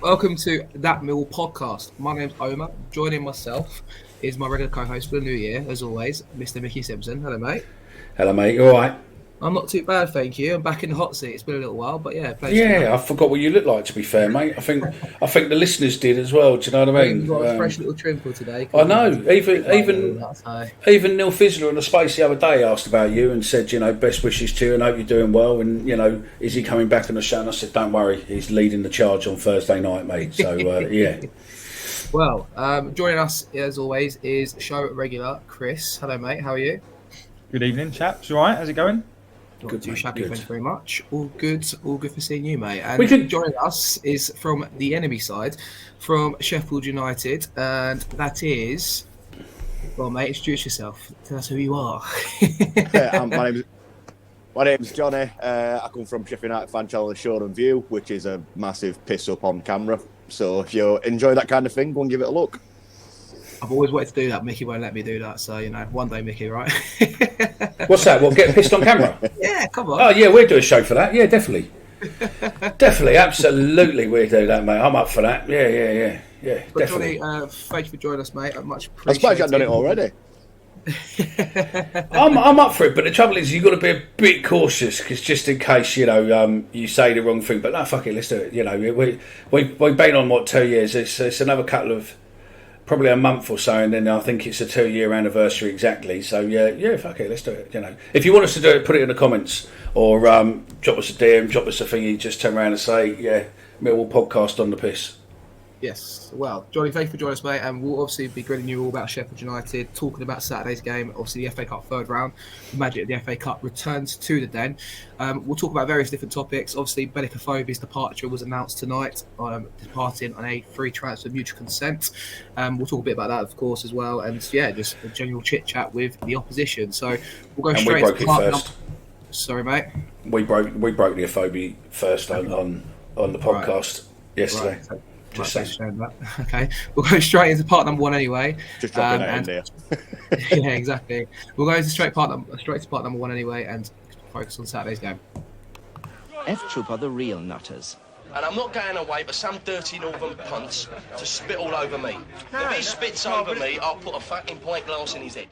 Welcome to That Millwall podcast. My name's Omer. Joining myself is my regular co-host for the new year, as always, Mr. Micky Simpson. Hello, mate. Hello, mate. You all right? I'm not too bad, thank you. I'm back in the hot seat. It's been a little while, but yeah. Yeah, I forgot what you look like. To be fair, mate, I think the listeners did as well. Do you know what I mean? You've got a fresh little trim for today. I know. Even Neil Fizzler on the Space the other day asked about you and said, best wishes to you and hope you're doing well. And is he coming back on the show? And I said, don't worry, he's leading the charge on Thursday night, mate. So yeah. Well, joining us as always is show regular Chris. Hello, mate. How are you? Good evening, chaps. You all right? How's it going? Good, too shabby, thank you very much. All good for seeing you, mate. And joining us is from the enemy side, from Sheffield United, and that is, well, mate, introduce yourself. Tell us who you are. My name's Jonny. I come from Sheffield United fan channel, The Shoreham View, which is a massive piss up on camera. So if you enjoy that kind of thing, go and give it a look. I've always wanted to do that. Micky won't let me do that. So, one day, Micky, right? What's that? What, get pissed on camera? Yeah, come on. Oh, yeah, we'll do a show for that. Yeah, definitely. Definitely, absolutely, we'll do that, mate. I'm up for that. Yeah, but definitely. Johnny, thank you for joining us, mate. I much appreciate it. I suppose you've done it already. I'm up for it, but the trouble is you've got to be a bit cautious because just in case you say the wrong thing. But no, fuck it, let's do it. We've been on 2 years. It's another couple of probably a month or so, and then I think it's a 2-year anniversary exactly. So yeah, fuck it, let's do it. If you want us to do it, put it in the comments or drop us a DM, drop us a thingy. Just turn around and say, yeah, Millwall podcast on the piss. Yes. Well, Johnny, thank you for joining us, mate. And we'll obviously be grilling you all about Sheffield United, talking about Saturday's game, obviously the FA Cup third round. The magic of the FA Cup returns to the Den. We'll talk about various different topics. Obviously, Belikofobi's departure was announced tonight, departing on a free transfer mutual consent. We'll talk a bit about that, of course, as well. And yeah, just a general chit-chat with the opposition. So we'll go straight into part first. Sorry, mate. We broke the Aphobia first on the podcast yesterday. Right. That. Okay, we'll go straight into part number one anyway. Just dropping that in there. Yeah, exactly. We'll go straight to part number one anyway and focus on Saturday's game. F-Troop are the real nutters. And I'm not going away for some dirty northern punts to spit all over me. If he spits over me, I'll put a fucking pint glass in his head.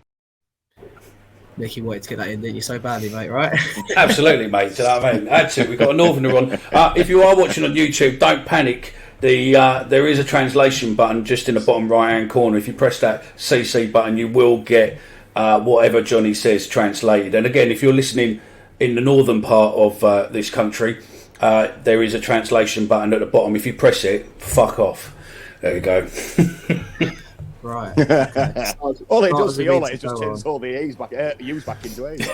Micky wanted to get that in, didn't you, so badly, mate, right? Absolutely, mate. Do you know what I mean? Had to. We've got a northerner on. If you are watching on YouTube, don't panic. There is a translation button just in the bottom right-hand corner. If you press that CC button, you will get whatever Johnny says translated. And again, if you're listening in the northern part of this country, there is a translation button at the bottom. If you press it, fuck off. There you go. Right. All it does for you is just turns all the E's back, U's back into A's.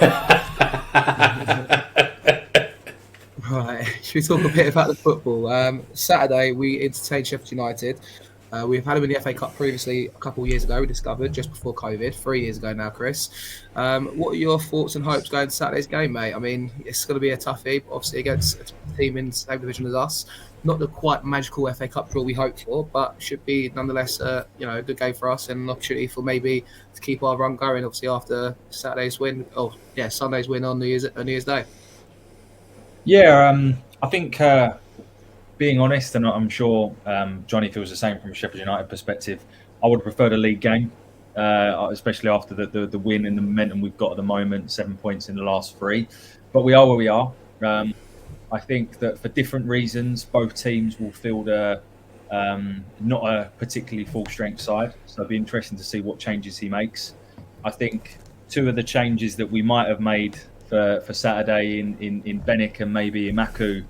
Right, should we talk a bit about the football? Saturday, we entertained Sheffield United. We've had them in the FA Cup previously a couple of years ago, we discovered, just before COVID, 3 years ago now, Chris. What are your thoughts and hopes going to Saturday's game, mate? I mean, it's going to be a toughie, obviously, against a team in the same division as us. Not the quite magical FA Cup draw we hoped for, but should be nonetheless a good game for us and an opportunity for maybe to keep our run going, obviously, after Sunday's win on New Year's Day. Yeah, I think being honest, and I'm sure Johnny feels the same from a Sheffield United perspective, I would prefer the league game, especially after the win and the momentum we've got at the moment, 7 points in the last 3. But we are where we are. I think that for different reasons, both teams will field not a particularly full-strength side. So it'll be interesting to see what changes he makes. I think 2 of the changes that we might have made for Saturday in Benick and maybe Imaku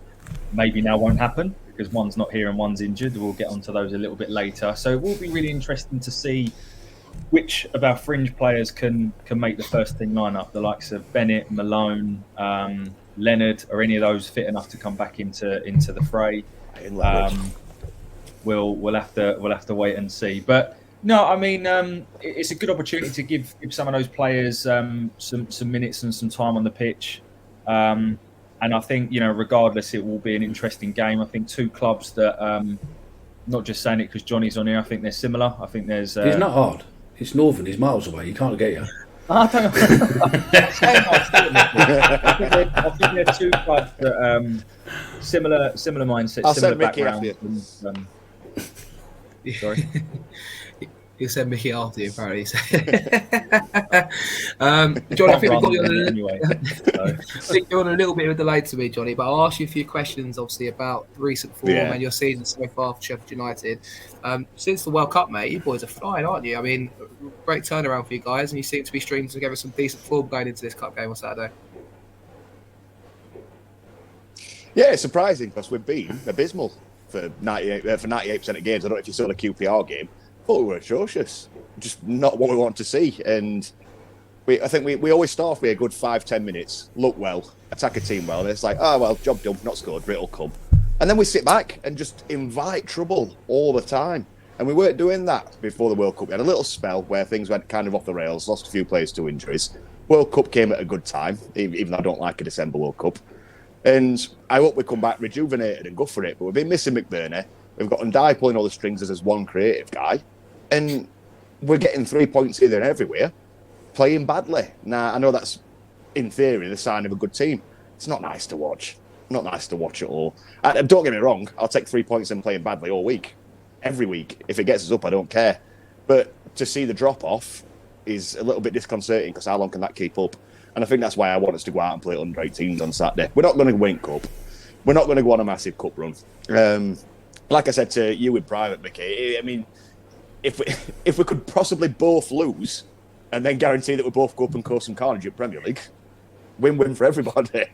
maybe now won't happen because one's not here and one's injured. We'll get onto those a little bit later. So it will be really interesting to see which of our fringe players can make the first team lineup. The likes of Bennett, Malone, Leonard, or any of those fit enough to come back into the fray. We'll have to wait and see. But no, I mean it's a good opportunity to give some of those players some minutes and some time on the pitch. And I think regardless, it will be an interesting game. I think 2 clubs that not just saying it because Johnny's on here. I think they're similar. I think there's. It's not hard. It's northern. He's miles away. You can't get you. I think there are 2 clubs that similar mindset, I'll similar send Mickey background. after And, sorry. He'll send Mickey after you, apparently. Johnny, I think we've got you on anyway. I think you're on a little bit of a delay to me, Johnny, but I'll ask you a few questions, obviously, about recent form and your season so far for Sheffield United. Since the World Cup, mate, you boys are flying, aren't you? I mean, great turnaround for you guys, and you seem to be stringing together some decent form going into this Cup game on Saturday. Yeah, it's surprising because we've been abysmal for 98% of games. I don't know if you saw the QPR game, but we were atrocious. Just not what we want to see. And I think we always start off with a good 5-10 minutes, look well, attack a team well, and it's like, oh, well, job done, not scored, but it'll come. And then we sit back and just invite trouble all the time. And we weren't doing that before the World Cup. We had a little spell where things went kind of off the rails, lost a few players to injuries. World Cup came at a good time, even though I don't like a December World Cup. And I hope we come back rejuvenated and go for it. But we've been missing McBurnie. We've got Ndai pulling all the strings as one creative guy. And we're getting 3 points here and everywhere, playing badly. Now, I know that's, in theory, the sign of a good team. It's not nice to watch. Not nice to watch at all. And don't get me wrong, I'll take 3 points and playing badly all week. Every week. If it gets us up, I don't care. But to see the drop-off is a little bit disconcerting because how long can that keep up? And I think that's why I want us to go out and play under 18s on Saturday. We're not going to win Cup. We're not going to go on a massive Cup run. Like I said to you in private, Mickey, I mean, if we could possibly both lose and then guarantee that we both go up and cause some carnage at Premier League, win-win for everybody.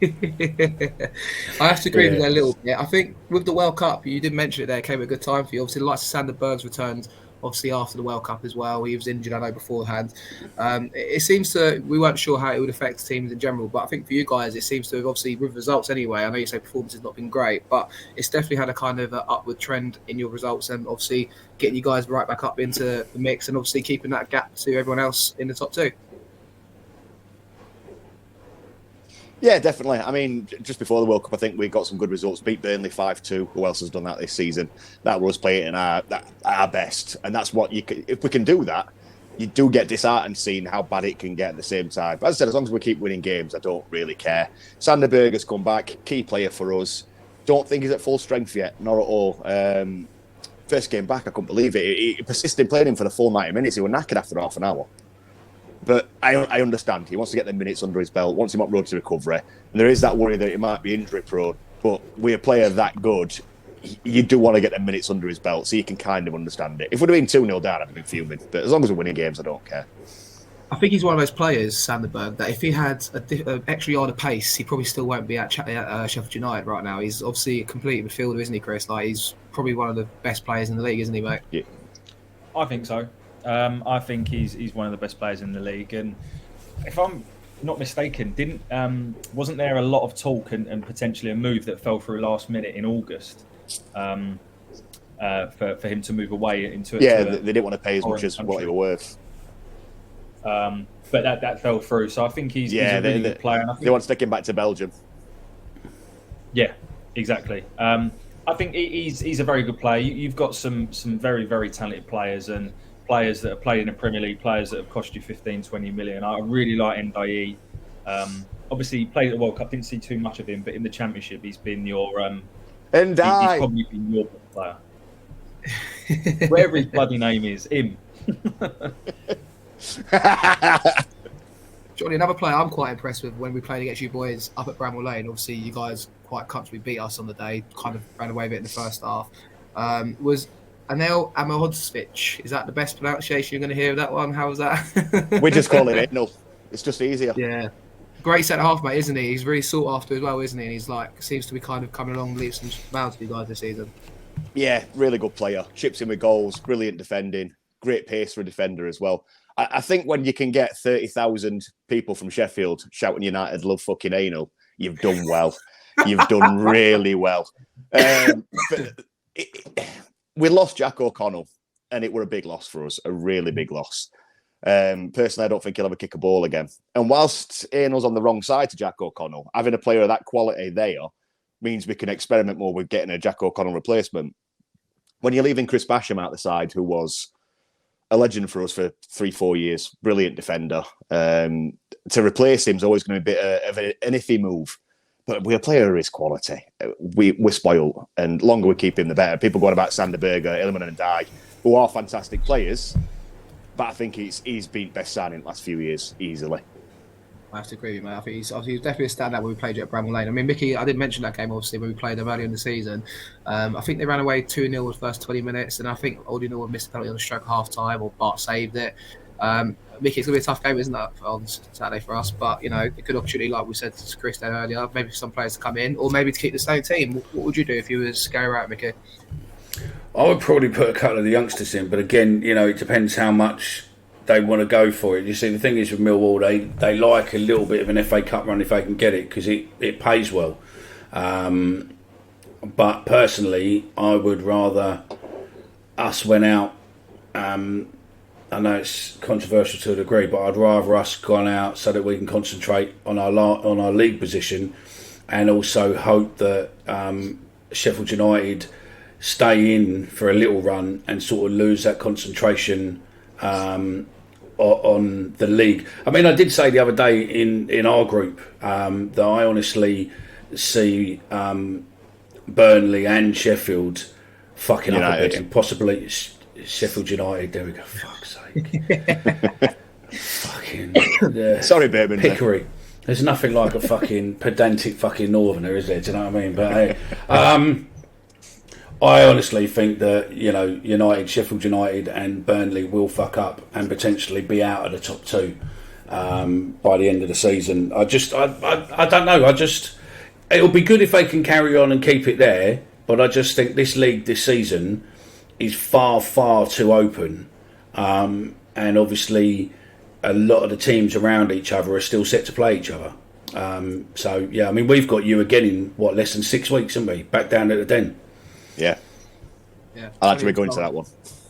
I have to agree with that a little bit. I think with the World Cup, you did mention it there, it came at a good time for you. Obviously, the likes of Sander Berg's returned, obviously after the World Cup as well. He was injured, I know, beforehand. It seems to, we weren't sure how it would affect teams in general, but I think for you guys, it seems to have, obviously, with results anyway, I know you say performance has not been great, but it's definitely had a kind of upward trend in your results and obviously getting you guys right back up into the mix and obviously keeping that gap to everyone else in the top two. Yeah, definitely. I mean, just before the World Cup, I think we got some good results. Beat Burnley 5-2. Who else has done that this season? That was playing at our best. And that's what you can, if we can do that, you do get disheartened seeing how bad it can get at the same time. But as I said, as long as we keep winning games, I don't really care. Sander Berg has come back, key player for us. Don't think he's at full strength yet, not at all. First game back, I couldn't believe it. He persisted in playing him for the full 90 minutes. He was knackered after half an hour. But I understand. He wants to get the minutes under his belt, wants him up road to recovery. And there is that worry that he might be injury prone. But with a player that good, you do want to get the minutes under his belt, so you can kind of understand it. If we'd have been 2-0 down, I'd have been fuming. But as long as we're winning games, I don't care. I think he's one of those players, Sanderberg, that if he had an extra yard of pace, he probably still won't be at Sheffield United right now. He's obviously a complete midfielder, isn't he, Chris? Like, he's probably one of the best players in the league, isn't he, mate? Yeah. I think so. I think he's one of the best players in the league, and if I'm not mistaken, wasn't there a lot of talk and potentially a move that fell through last minute in August for him to move away into? They didn't want to pay as much as what he was worth. But that fell through, so I think he's a really good player. And I think they want to stick him back to Belgium. Yeah, exactly. I think he's a very good player. You've got some very, very talented players and players that have played in the Premier League, players that have cost you 15-20 million. I really like Ndai. Obviously, he played at the World Cup. Didn't see too much of him, but in the Championship, he's been your he's probably been your best player. Whatever his bloody name is, him. Johnny, another player I'm quite impressed with when we played against you boys up at Bramall Lane. Obviously, you guys quite comfortably beat us on the day, kind of ran away with it in the first half. Was Anel Amahodsvich. Is that the best pronunciation you're going to hear of that one? How was that? We just call it Anel. It's just easier. Yeah. Great centre half, mate, isn't he? He's really sought after as well, isn't he? And he's seems to be kind of coming along leaps and bounds for you guys this season. Yeah, really good player. Chips in with goals, brilliant defending, great pace for a defender as well. I think when you can get 30,000 people from Sheffield shouting United love fucking anal, you've done well. You've done really well. We lost Jack O'Connell, and it were a big loss for us, a really big loss. Personally, I don't think he'll ever kick a ball again. And whilst Anel's on the wrong side to Jack O'Connell, having a player of that quality there means we can experiment more with getting a Jack O'Connell replacement. When you're leaving Chris Basham out the side, who was a legend for us for 3-4 years, brilliant defender, to replace him is always going to be a bit of an iffy move. But we're a player of his quality. We're spoiled, and the longer we keep him, the better. People going about Sander Berger, Ilman and Dye, who are fantastic players, but I think he's been best signing in the last few years, easily. I have to agree with you, mate. I think he's definitely a standout when we played at Bramall Lane. I mean, Mickey, I didn't mention that game, obviously, when we played them earlier in the season. I think they ran away 2-0 the first 20 minutes, and I think Oldie missed a penalty on the stroke half-time, or Bart saved it. Mickey, it's going to be a tough game, isn't it, on Saturday for us? But, you know, a good opportunity, like we said to Chris earlier, maybe for some players to come in, or maybe to keep the same team. What would you do if you was Gary Wright, Mickey? I would probably put a couple of the youngsters in, but again, you know, it depends how much they want to go for it. You see, the thing is with Millwall, they like a little bit of an FA Cup run if they can get it, because it pays well. But personally, I would rather us went out. I know it's controversial to a degree, but I'd rather us gone out so that we can concentrate on our league position, and also hope that Sheffield United stay in for a little run and sort of lose that concentration on the league. I mean, I did say the other day in our group that I honestly see Burnley and Sheffield fucking United up a bit, and possibly Sheffield United. There we go. Fuck's sake. Fucking sorry, Birmingham. Pickery. There's nothing like a fucking pedantic fucking northerner, is there? Do you know what I mean? But hey, I honestly think that, you know, Sheffield United and Burnley will fuck up and potentially be out of the top two by the end of the season. I don't know. It'll be good if they can carry on and keep it there, but I just think this league this season is far, far too open. And obviously a lot of the teams around each other are still set to play each other. So, yeah, I mean, we've got you again in, less than 6 weeks, haven't we? Back down at the Den. Yeah. I'll actually go into that one.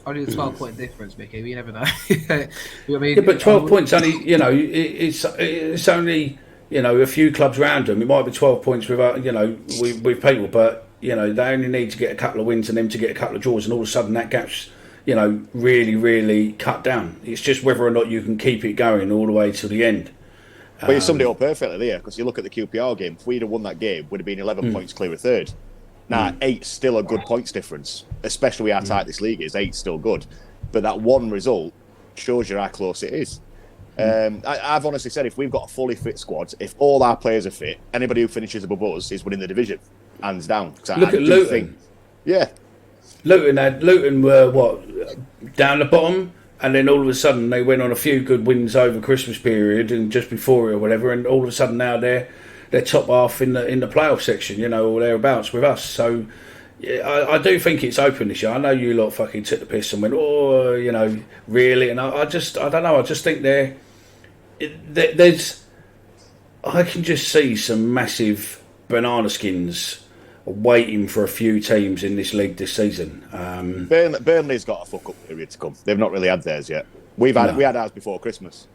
Only the 12-point difference, Mickey. You never know. I mean, yeah, but 12 points only. You know, it's only, you know, a few clubs around them. It might be 12 points with, you know, with people, but you know, they only need to get a couple of wins and them to get a couple of draws, and all of a sudden that gap's, you know, really, really cut down. It's just whether or not you can keep it going all the way to the end. But you summed it up perfectly there, because you look at the QPR game. If we'd have won that game, we'd have been 11 points clear of third. Now, 8's still a good points difference, especially how tight this league is. 8's still good. But that one result shows you how close it is. I've honestly said, if we've got a fully fit squad, if all our players are fit, anybody who finishes above us is winning the division, hands down. Look at Luton. Luton were, down the bottom? And then all of a sudden they went on a few good wins over Christmas period and just before it or whatever, and all of a sudden now they're top half in the playoff section, you know, or thereabouts with us. So yeah, I do think it's open this year. I know you lot fucking took the piss and went, oh, you know, really, and I don't know. I just think there's I can just see some massive banana skins waiting for a few teams in this league this season. Burnley's got a fuck up period to come. They've not really had theirs yet. We had ours before Christmas.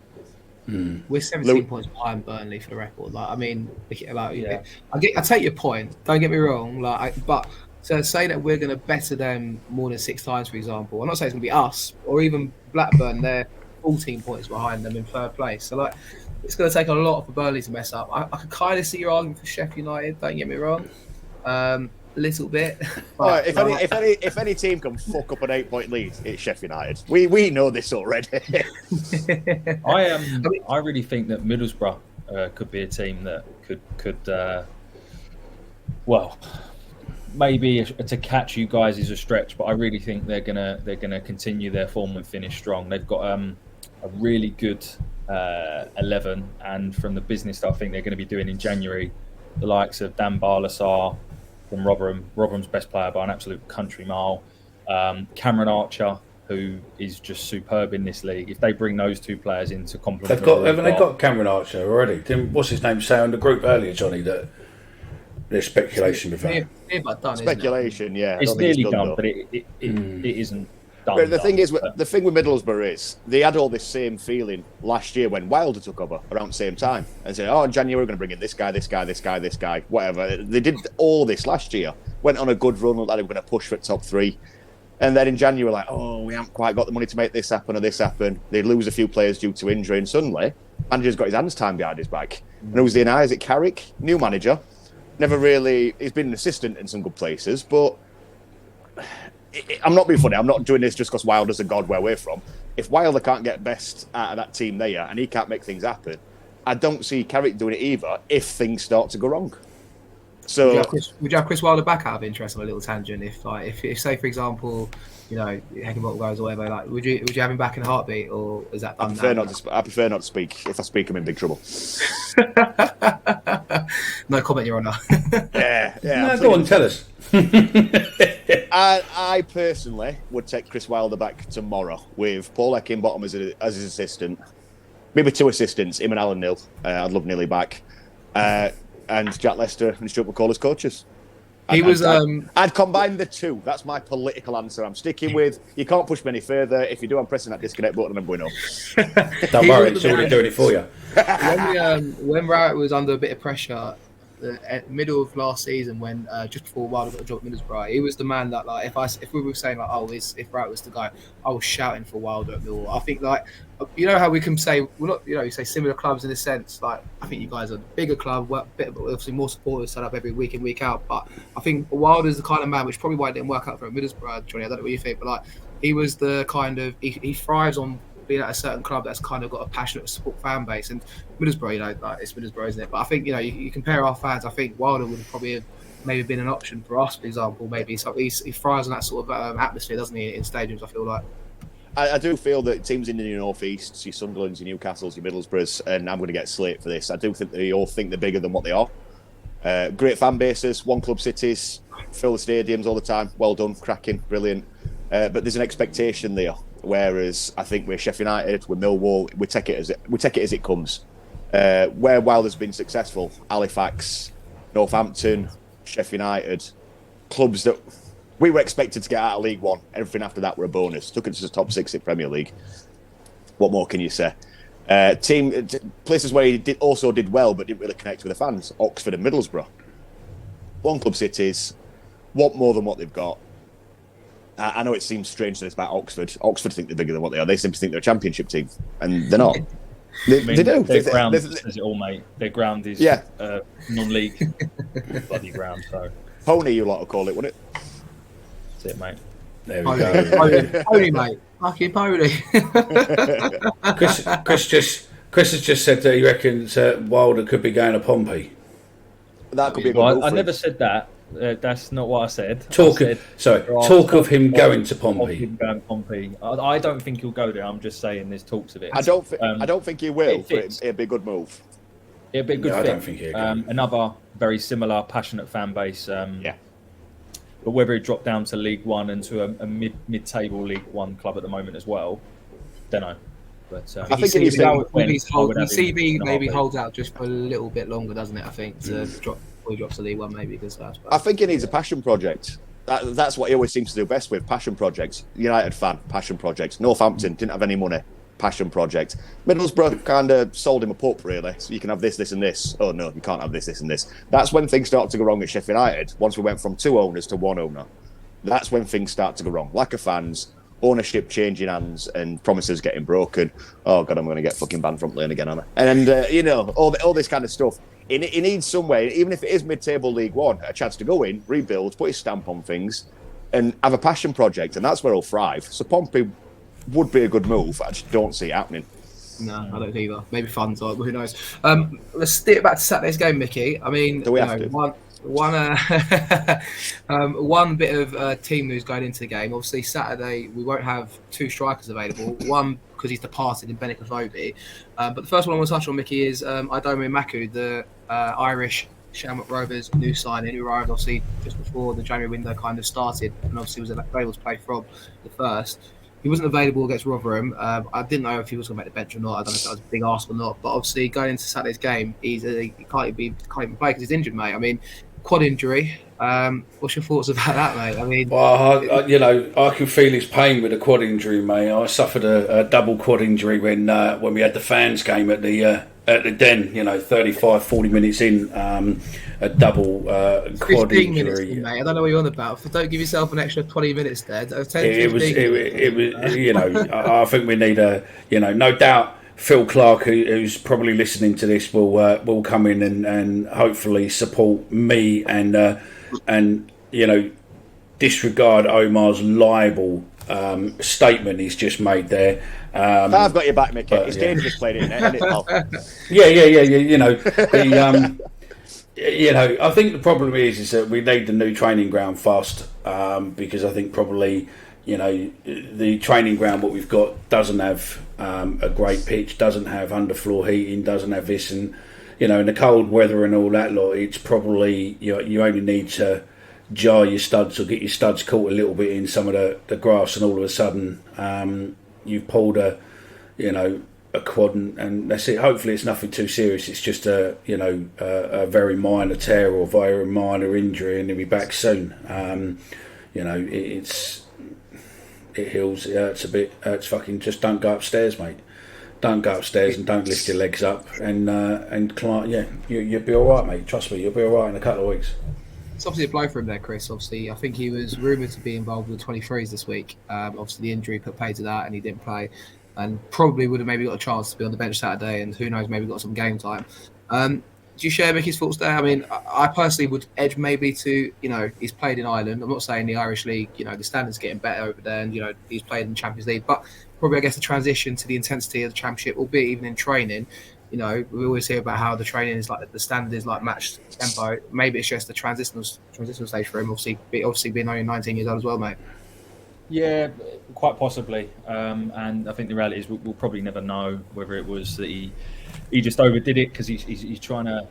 We're 17 points behind Burnley for the record. Like, I mean, I take your point. Don't get me wrong. But to say that we're going to better them more than 6 times, for example, I'm not saying it's going to be us or even Blackburn. They're 14 points behind them in third place. So like, it's going to take a lot for Burnley to mess up. I can kind of see your argument for Sheffield United. Don't get me wrong. A little bit. But, if any team can fuck up an 8-point lead, it's Sheffield United. We know this already. I really think that Middlesbrough could be a team that could maybe to catch you guys is a stretch, but I really think they're gonna continue their form and finish strong. They've got a really good 11, and from the business that I think they're going to be doing in January, the likes of Dan Barlaser from Rotherham's best player by an absolute country mile, Cameron Archer, who is just superb in this league. If they bring those two players in to complement, haven't they got Cameron Archer already? What's his name say on the group earlier, Johnny, that there's speculation with that? Speculation, yeah. It's nearly done, but it isn't done. But the thing with Middlesbrough is they had all this same feeling last year when Wilder took over around the same time and said, in January we're going to bring in this guy, whatever. They did all this last year, went on a good run, looked like they were going to push for top 3. And then in January, like, we haven't quite got the money to make this happen or this happen. They lose a few players due to injury, and suddenly, manager's got his hands tied behind his back. And who's there now? Is it Carrick? New manager. Never really. He's been an assistant in some good places, but I'm not being funny. I'm not doing this just because Wilder's a god where we're from. If Wilder can't get best out of that team there and he can't make things happen, I don't see Carrick doing it either if things start to go wrong. So would you have Chris Wilder back out of interest on a little tangent? If say for example, Heckenbottom goes or whatever, like would you have him back in a heartbeat, or is that? I prefer not to speak. If I speak, I'm in big trouble. No comment, Your Honour. Yeah. No, go on, tell us. I personally would take Chris Wilder back tomorrow with Paul Heckenbottom as his assistant, maybe 2 assistants, him and Alan Neil. I'd love Nearly back, and Jack Lester and Stuart McCall as coaches. I'd combine the 2. That's my political answer. I'm sticking with. You can't push me any further. If you do, I'm pressing that disconnect button and I'm going home. Don't worry, it's already doing it for you. When Rowett was under a bit of pressure, at middle of last season, when just before Wilder got a job at Middlesbrough, he was the man that, like, if we were saying like, if Rowett was the guy, I was shouting for Wilder at Millwall. I think, like, you know how we can say we're not, you say similar clubs in a sense. Like, I think you guys are a bigger club, obviously more supporters set up every week in, week out. But I think Wilder's the kind of man, which probably why it didn't work out for Middlesbrough, Johnny. I don't know what you think, but like, he was the kind of he thrives on being at a certain club that's kind of got a passionate support fan base. And Middlesbrough, like, it's Middlesbrough, isn't it? But I think, you compare our fans, I think Wilder would have probably maybe been an option for us, for example, maybe. So he thrives on that sort of atmosphere, doesn't he, in stadiums, I feel like. I do feel that teams in the North East, your Sunderlands, your Newcastles, your Middlesbroughs, and I'm going to get slate for this, I do think they all think they're bigger than what they are. Great fan bases, one club cities, fill the stadiums all the time. Well done, cracking, brilliant. But there's an expectation there. Whereas I think with Sheffield United, with Millwall, we take it as it comes. Where Wilder's been successful, Halifax, Northampton, Sheffield United, clubs that we were expected to get out of League One. Everything after that were a bonus. Took it to the top 6 in Premier League. What more can you say? Places where he also did well but didn't really connect with the fans. Oxford and Middlesbrough. One club cities, want more than what they've got. I know it seems strange to this about Oxford. Oxford think they're bigger than what they are. They simply think they're a championship team, and they're not. They do. Their ground says it all, mate. Their ground is non-league bloody ground. So pony, you lot will call it, wouldn't it? That's it, mate. There we go. Pony, mate. Fucking pony. Chris has just said that he reckons Wilder could be going to Pompey. That could be a good move I for never him. said that. That's not what I said. Talk of him going to Pompey. I don't think he'll go there. I'm just saying there's talks of it. I don't think he will. But it'd be a good move. It'd be a good fit. I don't think he'll go. Another very similar, passionate fan base. But whether it dropped down to League One and to a mid-table League One club at the moment as well, don't know. But I think his CV maybe holds out just for a little bit longer, doesn't it? I think to drop. Or he drops to League One, maybe, because that's. I think he needs a passion project. That's what he always seems to do best with, passion projects. United fan, passion projects. Northampton didn't have any money, passion project. Middlesbrough kind of sold him a pup, really. So you can have this, this, and this. Oh no, you can't have this, this, and this. That's when things start to go wrong at Sheffield United. Once we went from 2 owners to 1 owner, that's when things start to go wrong. Lack of fans, ownership changing hands, and promises getting broken. Oh god, I'm going to get fucking banned from playing again, Anna. And all this kind of stuff. He needs somewhere, even if it is mid-table League One, a chance to go in, rebuild, put his stamp on things, and have a passion project, and that's where he'll thrive. So Pompey would be a good move. I just don't see it happening. No, I don't either. Maybe funds, but who knows? Let's stick back to Saturday's game, Mickey. I mean, do we have to? One bit of team news going into the game. Obviously, Saturday we won't have 2 strikers available. One because he's departed in Benik Kovobi. But the first one I want to touch on, Mickey, is Idoma Maku, the Irish Shamrock Rovers new signing, who arrived obviously just before the January window kind of started, and obviously was available to play from the first. He wasn't available against Rotherham. I didn't know if he was going to make the bench or not. I don't know if that was a big ask or not. But obviously, going into Saturday's game, he can't even play because he's injured, mate. I mean, quad injury. What's your thoughts about that, mate? I mean, well, I can feel his pain with a quad injury, mate. I suffered a double quad injury when we had the fans game at the Den. 35, 40 minutes in, a double quad injury. Minutes, mate. I don't know what you're on about. Don't give yourself an extra 20 minutes there. It was. I think we need no doubt. Phil Clark, who's probably listening to this, will come in and hopefully support me and disregard Omar's libel statement he's just made there. I've got your back, Mickey. It's dangerous playing it, isn't it, pal? I think the problem is that we need the new training ground fast, because I think probably the training ground what we've got doesn't have a great pitch, doesn't have underfloor heating, doesn't have this, and in the cold weather and all that lot, it's probably you only need to jar your studs or get your studs caught a little bit in some of the grass, and all of a sudden you've pulled a quad, and that's it. Hopefully it's nothing too serious. It's just a very minor tear or very minor injury, and he'll be back soon. It heals. It hurts a bit. Hurts fucking. Just don't go upstairs, mate. Don't go upstairs and don't lift your legs up and climb. Yeah, you'll be all right, mate. Trust me, you'll be all right in a couple of weeks. It's obviously a blow for him there, Chris. Obviously, I think he was rumoured to be involved with 23s this week. Obviously, the injury put pay to that, and he didn't play, and probably would have maybe got a chance to be on the bench Saturday, and who knows, maybe got some game time. Do you share Micky's thoughts there? I mean, I personally would edge maybe to, he's played in Ireland. I'm not saying the Irish League, the standard's getting better over there, and, he's played in the Champions League, but probably, I guess, the transition to the intensity of the Championship, albeit even in training, we always hear about how the training is like, the standard is like matched tempo. Maybe it's just the transitional stage for him, obviously being only 19 years old as well, mate. Yeah, quite possibly. And I think the reality is we'll probably never know whether it was that he just overdid it because he's trying to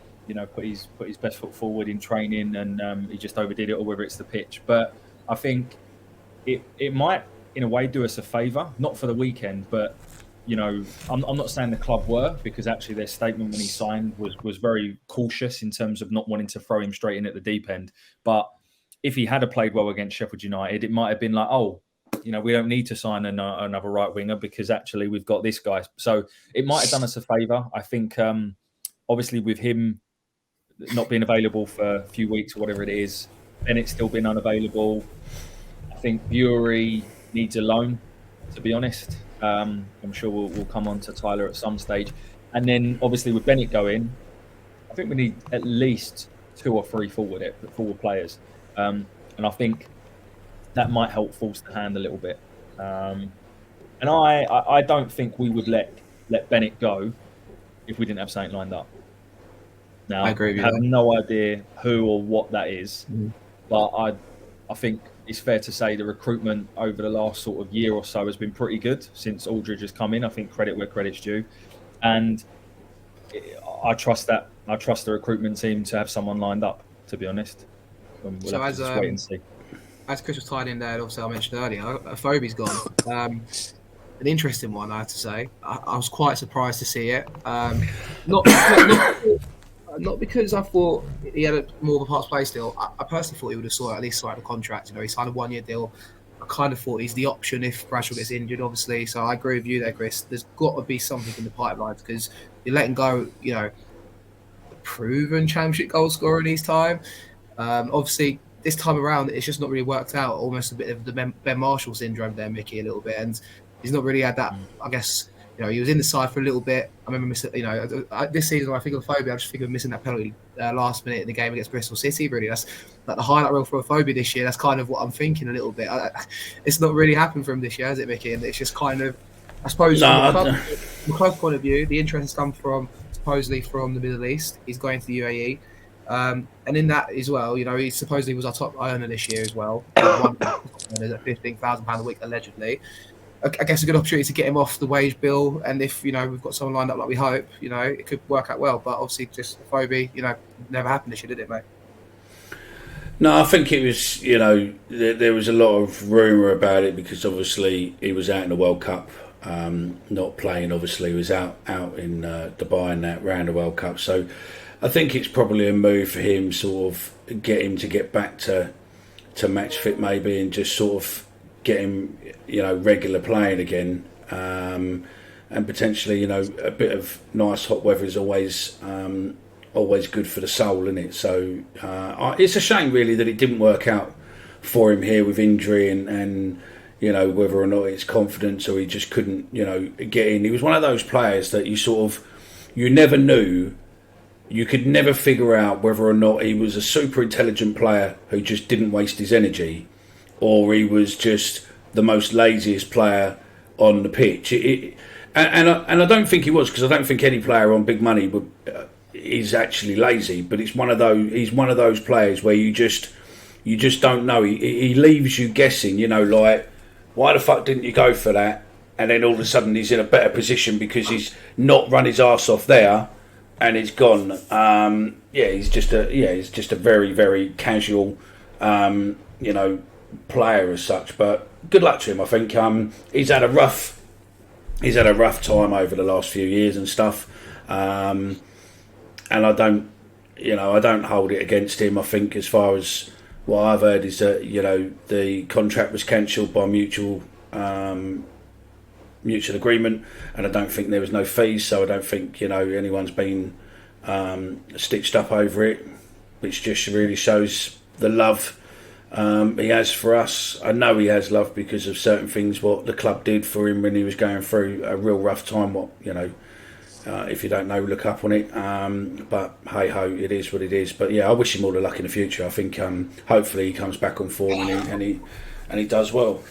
put his best foot forward in training, and he just overdid it, or whether it's the pitch. But I think it might in a way do us a favour, not for the weekend, but I'm not saying the club were, because actually their statement when he signed was very cautious in terms of not wanting to throw him straight in at the deep end. But if he had played well against Sheffield United, it might have been like, we don't need to sign another right winger because actually we've got this guy. So it might have done us a favour. I think, obviously, with him not being available for a few weeks or whatever it is, and it's still been unavailable. I think Bury needs a loan, to be honest. I'm sure we'll come on to Tyler at some stage. And then, obviously, with Bennett going, I think we need at least 2 or 3 forward players. And I think that might help force the hand a little bit. And I don't think we would let Bennett go if we didn't have something lined up. Now, I agree with you. I have no idea who or what that is, but I think it's fair to say the recruitment over the last sort of year or so has been pretty good since Aldridge has come in. I think credit where credit's due. And I trust the recruitment team to have someone lined up, to be honest. We'll So have to just wait and see. As Chris was tied in there, obviously I mentioned earlier, Phobie's gone. An interesting one, I have to say. I was quite surprised to see it. Not because I thought he had more of a part to play still. I personally thought he would have at least signed a contract. He signed a 1-year deal. I kind of thought he's the option if Bradshaw gets injured, obviously. So I agree with you there, Chris. There's got to be something in the pipeline because you're letting go, a proven Championship goal scorer in his time. Obviously, this time around, it's just not really worked out. Almost a bit of the Ben Marshall syndrome there, Mickey, a little bit. And he's not really had that, I guess. He was in the side for a little bit. I remember missing, this season when I think of Phobia, I just think of missing that penalty last minute in the game against Bristol City. Really, that's like the highlight reel for Phobia this year. That's kind of what I'm thinking a little bit. It's not really happened for him this year, has it, Mickey? And it's just kind of, I suppose, from the club's point of view, the interest has come supposedly from the Middle East. He's going to the UAE. And in that as well, he supposedly was our top earner this year as well. There's at £15,000 a week, allegedly. I guess a good opportunity to get him off the wage bill, and if we've got someone lined up like we hope, it could work out well. But obviously, just Phobie, never happened this year, did it, mate? No, I think it was. There was a lot of rumour about it because obviously he was out in the World Cup, not playing. Obviously, he was out in Dubai and that round of World Cup. So I think it's probably a move for him, sort of get back to match fit maybe, and just sort of get him, regular playing again, and potentially, a bit of nice hot weather is always good for the soul, isn't it? So it's a shame really that it didn't work out for him here with injury and whether or not it's confidence or he just couldn't, get in. He was one of those players that you never knew. You could never figure out whether or not he was a super intelligent player who just didn't waste his energy, or he was just the most laziest player on the pitch. And I don't think he was, because I don't think any player on big money is actually lazy. But it's one of those. He's one of those players where you just don't know. He leaves you guessing. Like, why the fuck didn't you go for that? And then all of a sudden he's in a better position because he's not run his arse off there. And he's gone. He's just a very, very casual, player as such. But good luck to him. I think he's had a rough time over the last few years and stuff. And I don't hold it against him. I think as far as what I've heard is that the contract was cancelled by mutual agreement, and I don't think there was no fees, so I don't think anyone's been stitched up over it, which just really shows the love he has for us. I know he has love because of certain things what the club did for him when he was going through a real rough time. If you don't know, look up on it. But hey ho, it is what it is. But yeah, I wish him all the luck in the future. I think hopefully he comes back on form and he does well.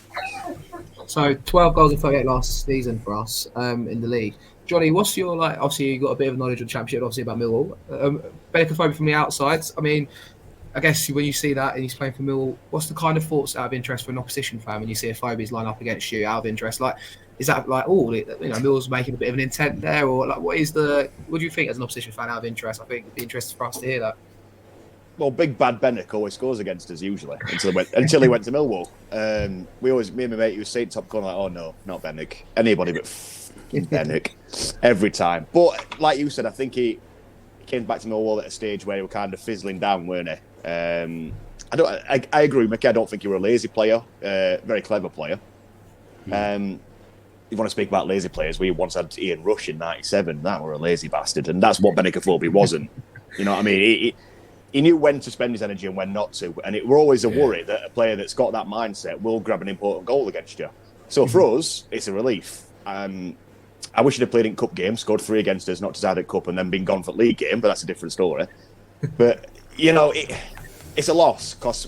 So 12 goals and 38 last season for us in the league. Jonny, what's your obviously you've got a bit of knowledge of the Championship, obviously about Millwall. Benicophobic from the outside. I mean, I guess when you see that and he's playing for Millwall, what's the kind of thoughts out of interest for an opposition fan when you see a phobies line up against you out of interest? Is that Millwall's making a bit of an intent there, or what do you think as an opposition fan out of interest? I think it'd be interesting for us to hear that. Well, big bad Bennick always scores against us usually until he went to Millwall. Me and my mate, he was saying top corner oh no, not Bennick, anybody but Bennick every time. But like you said, I think he came back to Millwall at a stage where he was kind of fizzling down, weren't he? I agree with Mickey. I don't think you were a lazy player, very clever player. You want to speak about lazy players? We once had Ian Rush in '97. That were a lazy bastard, and that's what Benicophobe wasn't. You know what I mean? He knew when to spend his energy and when not to, and it were always a worry that a player that's got that mindset will grab an important goal against you. So for us, it's a relief. I wish he'd have played in cup games, scored 3 against us, not decided cup, and then been gone for league game. But that's a different story. But it's a loss because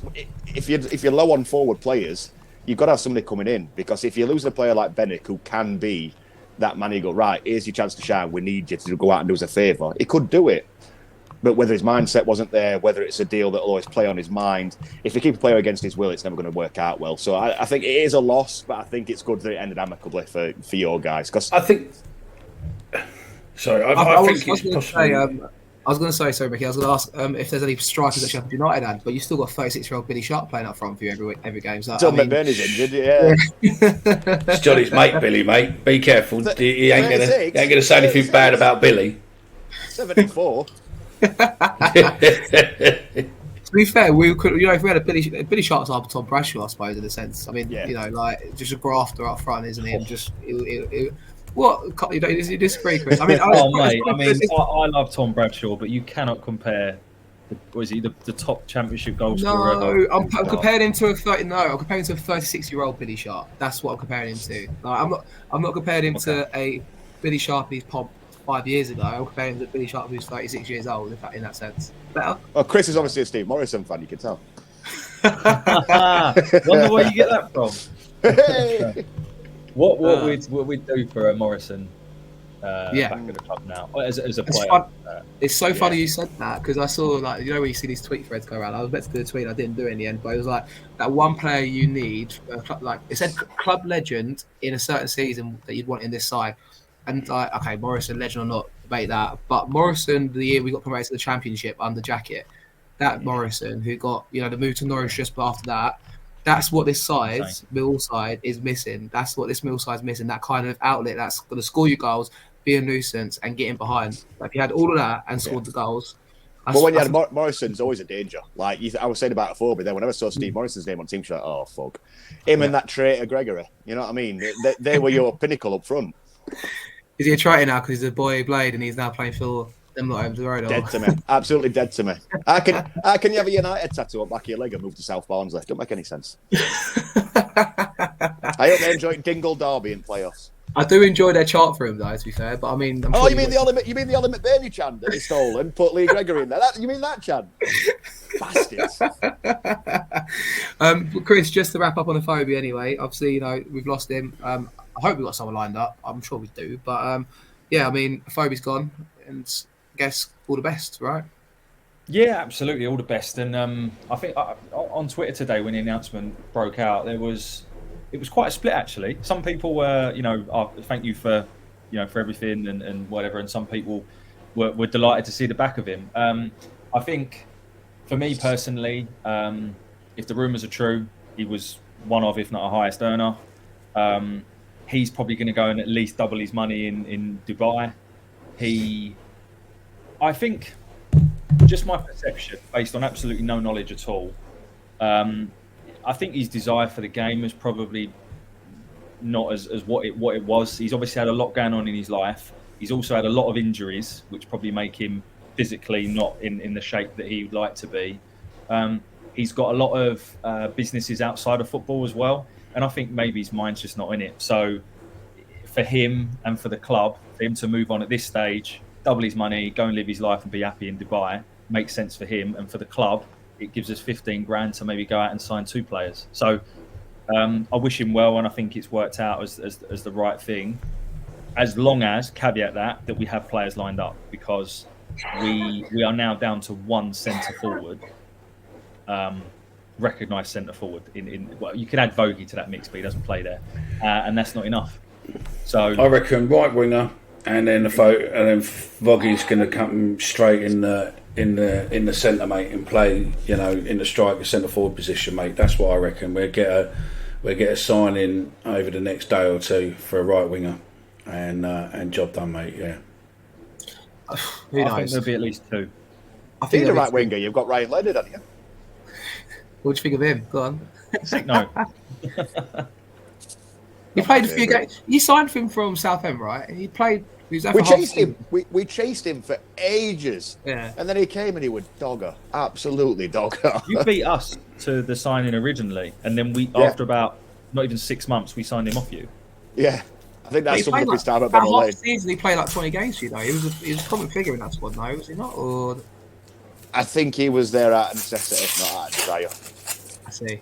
if you're low on forward players, you've got to have somebody coming in, because if you lose a player like Bennick who can be that man, you go, right, here's your chance to shine, we need you to go out and do us a favour. He could do it, but whether his mindset wasn't there, whether it's a deal that'll always play on his mind, if you keep a player against his will, it's never going to work out well. So I think it is a loss, but I think it's good that it ended amicably for your guys. Because I think... Sorry, I think it's possible... I was going to say, sorry, Mickey, I was going to ask if there's any strikers that Sheffield United had, but you still got 36-year-old Billy Sharp playing up front for you every game. So, McBurnie's injured, yeah. It's Johnny's mate, Billy, mate. Be careful. He ain't going to say anything bad about Billy. 74. To be fair, we could, if we had a Billy Sharp's our Tom Bradshaw, I suppose, in a sense. I mean, just a grafter up front, isn't he? And just what? You disagree, Chris? I mean, I love Tom Bradshaw, but you cannot compare. The top Championship goal scorer? No, I'm comparing him to a 36-year-old Billy Sharp. That's what I'm comparing him to. I'm not comparing him to a Billy Sharp who's popped 5 years ago. I'm comparing him to Billy Sharp who's 36 years old. In that sense, better. Well, Chris is obviously a Steve Morrison fan. You can tell. Wonder where you get that from. What we'd do for a Morrison back at the club now as a player. It's so funny you said that, because I saw when you see these tweet threads go around. I was meant to do a tweet, I didn't do it in the end, but it was like that one player you need, it said club legend in a certain season that you'd want in this side, and okay, Morrison legend or not, debate that, but Morrison the year we got promoted to the Championship under Jacket, that Morrison who got the move to Norwich just after that. That's what this side, Mill side, is missing. That's what this Mill side is missing. That kind of outlet that's going to score you goals, be a nuisance, and get in behind. Like, if you had all of that and scored the goals. But when you had Morrison's always a danger. Like I was saying about a phobia there, whenever I saw Steve Morrison's name on team, she's like, oh, fuck. Him and that traitor Gregory. You know what I mean? They were your pinnacle up front. Is he a traitor now because he's a boy Blade and he's now playing for them not over the road? Dead to me. Absolutely dead to me. How can you have a United tattoo on the back of your leg and move to South Barnsley? Don't make any sense. I I hope they enjoy Dingle Derby in playoffs. I do enjoy their chart for him, though. To be fair, but I mean, I'm Oh, sure you mean the Ollie McBurnie chant that he stole and put Lee Gregory in there? You mean that chant? Bastards. Chris, just to wrap up on the phobia, anyway. Obviously, we've lost him. I hope we've got someone lined up. I'm sure we do. But yeah, I mean, phobia's gone, and I guess all the best, right? Yeah, absolutely, all the best. And I think on Twitter today, when the announcement broke out, it was quite a split actually. Some people were, thank you for, for everything and whatever. And some people were delighted to see the back of him. I think, for me personally, if the rumours are true, he was one of, if not a highest earner. He's probably going to go and at least double his money in Dubai. I think, just my perception, based on absolutely no knowledge at all, I think his desire for the game is probably not as what it was. He's obviously had a lot going on in his life. He's also had a lot of injuries, which probably make him physically not in the shape that he would like to be. He's got a lot of businesses outside of football as well, and I think maybe his mind's just not in it. So for him and for the club, for him to move on at this stage, double his money, go and live his life and be happy in Dubai, makes sense for him. And for the club, it gives us 15 grand to maybe go out and sign 2 players. So I wish him well, and I think it's worked out as the right thing, as long as, caveat that we have players lined up, because we are now down to one centre forward, recognised centre forward. Well, you could add Vogie to that mix, but he doesn't play there, and that's not enough. So I reckon right winger, and then Voggie's going to come straight in the centre, mate, and play, in the striker centre forward position, mate. That's what I reckon. We'll get a signing over the next day or two for a right winger, and job done, mate. Yeah. I think there'll be at least 2. I think He's a right winger. You've got Ryan Leonard, haven't you? What do you think of him? Go on. No. He played a few games. You signed him from Southend, right? He played. He was there We for half chased him. We chased him for ages. Yeah. And then he came and he was dogger. Absolutely dogger. You beat us to the signing originally, and then after about not even 6 months, we signed him off you. Yeah. I think that's some of his time at About Bramall Lane. half season, he played like 20 games for you, though. He was a common figure in that squad, though, was he not? Or I think he was there out of necessity, not out of desire. I see.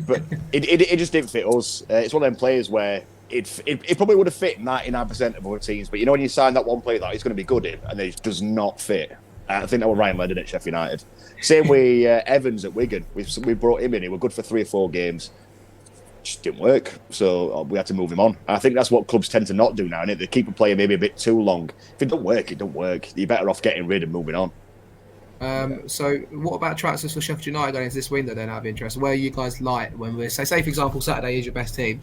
But it just didn't fit us. It's one of them players where it probably would have fit 99% of our teams, but when you sign that one player that he's going to be good in, and it does not fit. I think that was Ryan Leonard at Sheffield United. Same with Evans at Wigan. We brought him in. He was good for 3 or 4 games. Just didn't work, so we had to move him on. I think that's what clubs tend to not do now, innit? They keep a player maybe a bit too long. If it don't work, it don't work. You're better off getting rid and moving on. So what about transfers for Sheffield United going into this window then, out of interest? Where are you guys like when we say for example Saturday is your best team?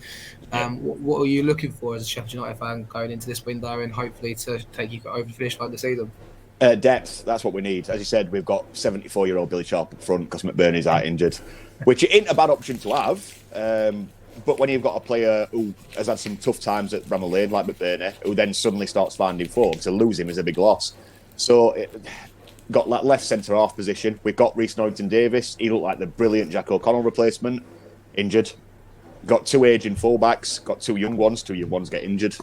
What are you looking for as a Sheffield United fan going into this window and hopefully to take you over the finish line this season? Depth, that's what we need. As you said, we've got 74-year-old Billy Sharp up front because McBurnie's out injured, which ain't a bad option to have. But when you've got a player who has had some tough times at Bramall Lane, like McBurnie, who then suddenly starts finding form, to lose him is a big loss. So got that left centre-half position. We've got Reece Norrington-Davis. He looked like the brilliant Jack O'Connell replacement. Injured. Got 2 aging full-backs. Got 2 young ones. 2 young ones get injured. Do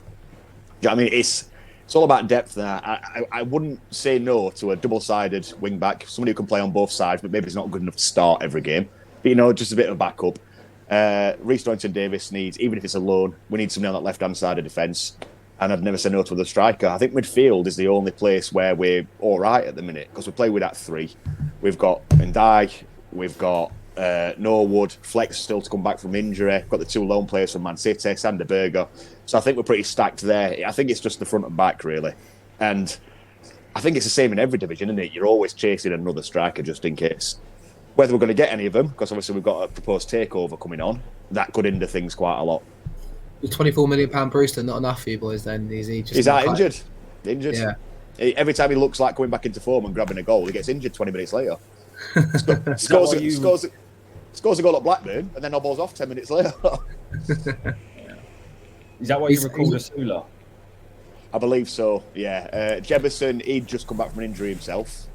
you know what I mean? It's all about depth there. I wouldn't say no to a double-sided wing-back. Somebody who can play on both sides, but maybe he's not good enough to start every game. But, just a bit of a backup. Reece Norrington-Davis needs, even if it's a loan, we need somebody on that left-hand side of defence. And I've never said no to the striker. I think midfield is the only place where we're all right at the minute because we play with that 3. We've got Ndai, we've got Norwood, Flex still to come back from injury. We've got the 2 lone players from Man City, Sander Berger. So I think we're pretty stacked there. I think it's just the front and back, really. And I think it's the same in every division, isn't it? You're always chasing another striker just in case. Whether we're going to get any of them, because obviously we've got a proposed takeover coming on, that could hinder things quite a lot. The £24 million Brewster not enough for you boys then? He's out injured. Yeah. Every time he looks like coming back into form and grabbing a goal, he gets injured 20 minutes later. Scores a goal at Blackburn and then balls off 10 minutes later. Is that why you recalled Asula? I believe so, yeah. Jefferson, he'd just come back from an injury himself.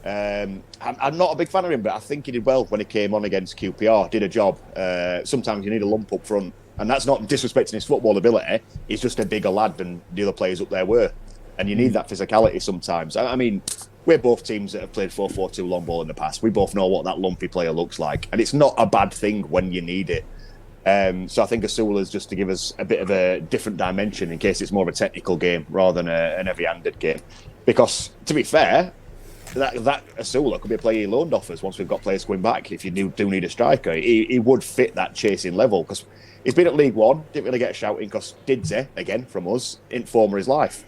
I'm not a big fan of him, but I think he did well when he came on against QPR, did a job. Sometimes you need a lump up front, and that's not disrespecting his football ability. He's just a bigger lad than the other players up there were, and you need that physicality sometimes. I mean, we're both teams that have played 4-4-2 long ball in the past. We both know what that lumpy player looks like, and it's not a bad thing when you need it. So I think Asula's just to give us a bit of a different dimension in case it's more of a technical game rather than an heavy-handed game. Because, to be fair, that Asula could be a player he loaned off us once we've got players going back. If you do need a striker, he would fit that chasing level because he's been at League One, didn't really get shouting because Didze, again, from us, in form of his life.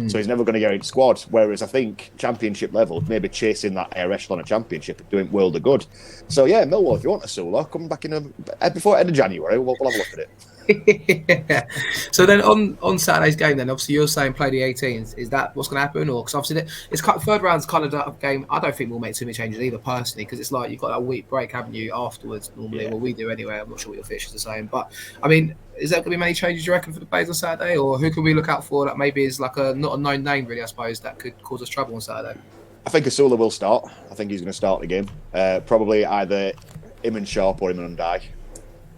So he's never going to go into squad. Whereas I think Championship level, maybe chasing that higher echelon of Championship and doing world of good. So yeah, Millwall, if you want Asula, come back before end of January. We'll have a look at it. Yeah. So then on Saturday's game, then obviously you're saying play the 18s. Is that what's going to happen, or because obviously it's third round's kind of a game? I don't think we'll make too many changes either personally, because it's like you've got that week break, haven't you? Afterwards, normally, well, we do anyway. I'm not sure what your officials are saying, but I mean, is there going to be many changes you reckon for the players on Saturday, or who can we look out for that maybe is like not a known name really? I suppose that could cause us trouble on Saturday. I think Asula will start. I think he's going to start the game. Probably either him and Sharp or him and Undai.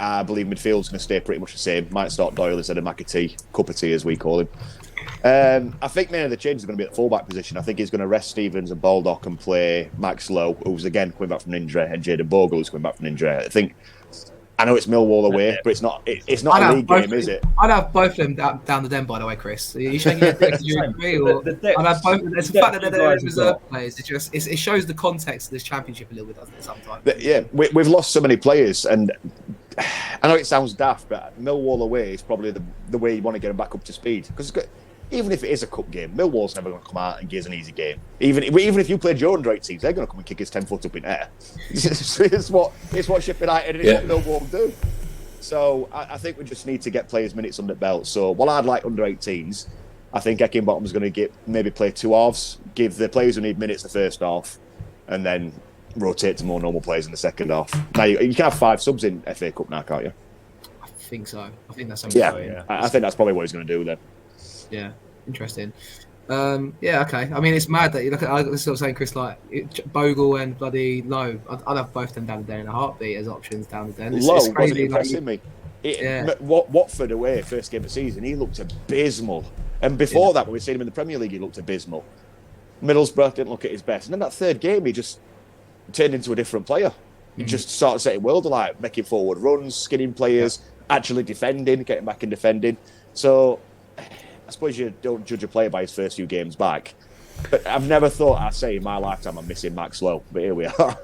I believe midfield's going to stay pretty much the same. Might start Doyle instead of McAtee, cup of tea as we call him. I think many of the changes are going to be at the fullback position. I think he's going to rest Stevens and Baldock and play Max Lowe, who's again coming back from injury, and Jayden Bogle, who's coming back from injury. I know it's Millwall away, but it's not a league game, is it? I'd have both of them down the den, by the way, Chris. Are you shaking your head? You agree? Or I'd have both. It's the fact that they're reserve players. It shows the context of this championship a little bit, doesn't it? Sometimes. But yeah, we've lost so many players, and I know it sounds daft, but Millwall away is probably the way you want to get them back up to speed. Because even if it is a cup game, Millwall's never going to come out and give us an easy game. Even if you play Joe under 18s, they're going to come and kick us 10 foot up in air. It's what Sheffield United and it's what Millwall do. So I think we just need to get players minutes under belt. So while I'd like under 18s, I think Heckingbottom's going to maybe play two halves, give the players who need minutes the first half, and then rotate to more normal players in the second half. Now you can have 5 subs in FA Cup now, can't you? I think so. I think that's something. Yeah, I think that's probably what he's going to do then. Yeah, interesting. Yeah, okay. I mean, it's mad that you look at. I was sort of saying, Chris, like Bogle and bloody Lowe. I'd have both of them down the den in a heartbeat as options down the den. Lowe wasn't impressing me. Watford away, first game of the season, he looked abysmal. And before that, when we seen him in the Premier League, he looked abysmal. Middlesbrough didn't look at his best. And then that third game, he just turned into a different player. He just started setting world alight, making forward runs, skinning players, actually defending, getting back and defending. So I suppose you don't judge a player by his first few games back. But I've never thought I'd say in my lifetime I'm missing Max Lowe. But here we are.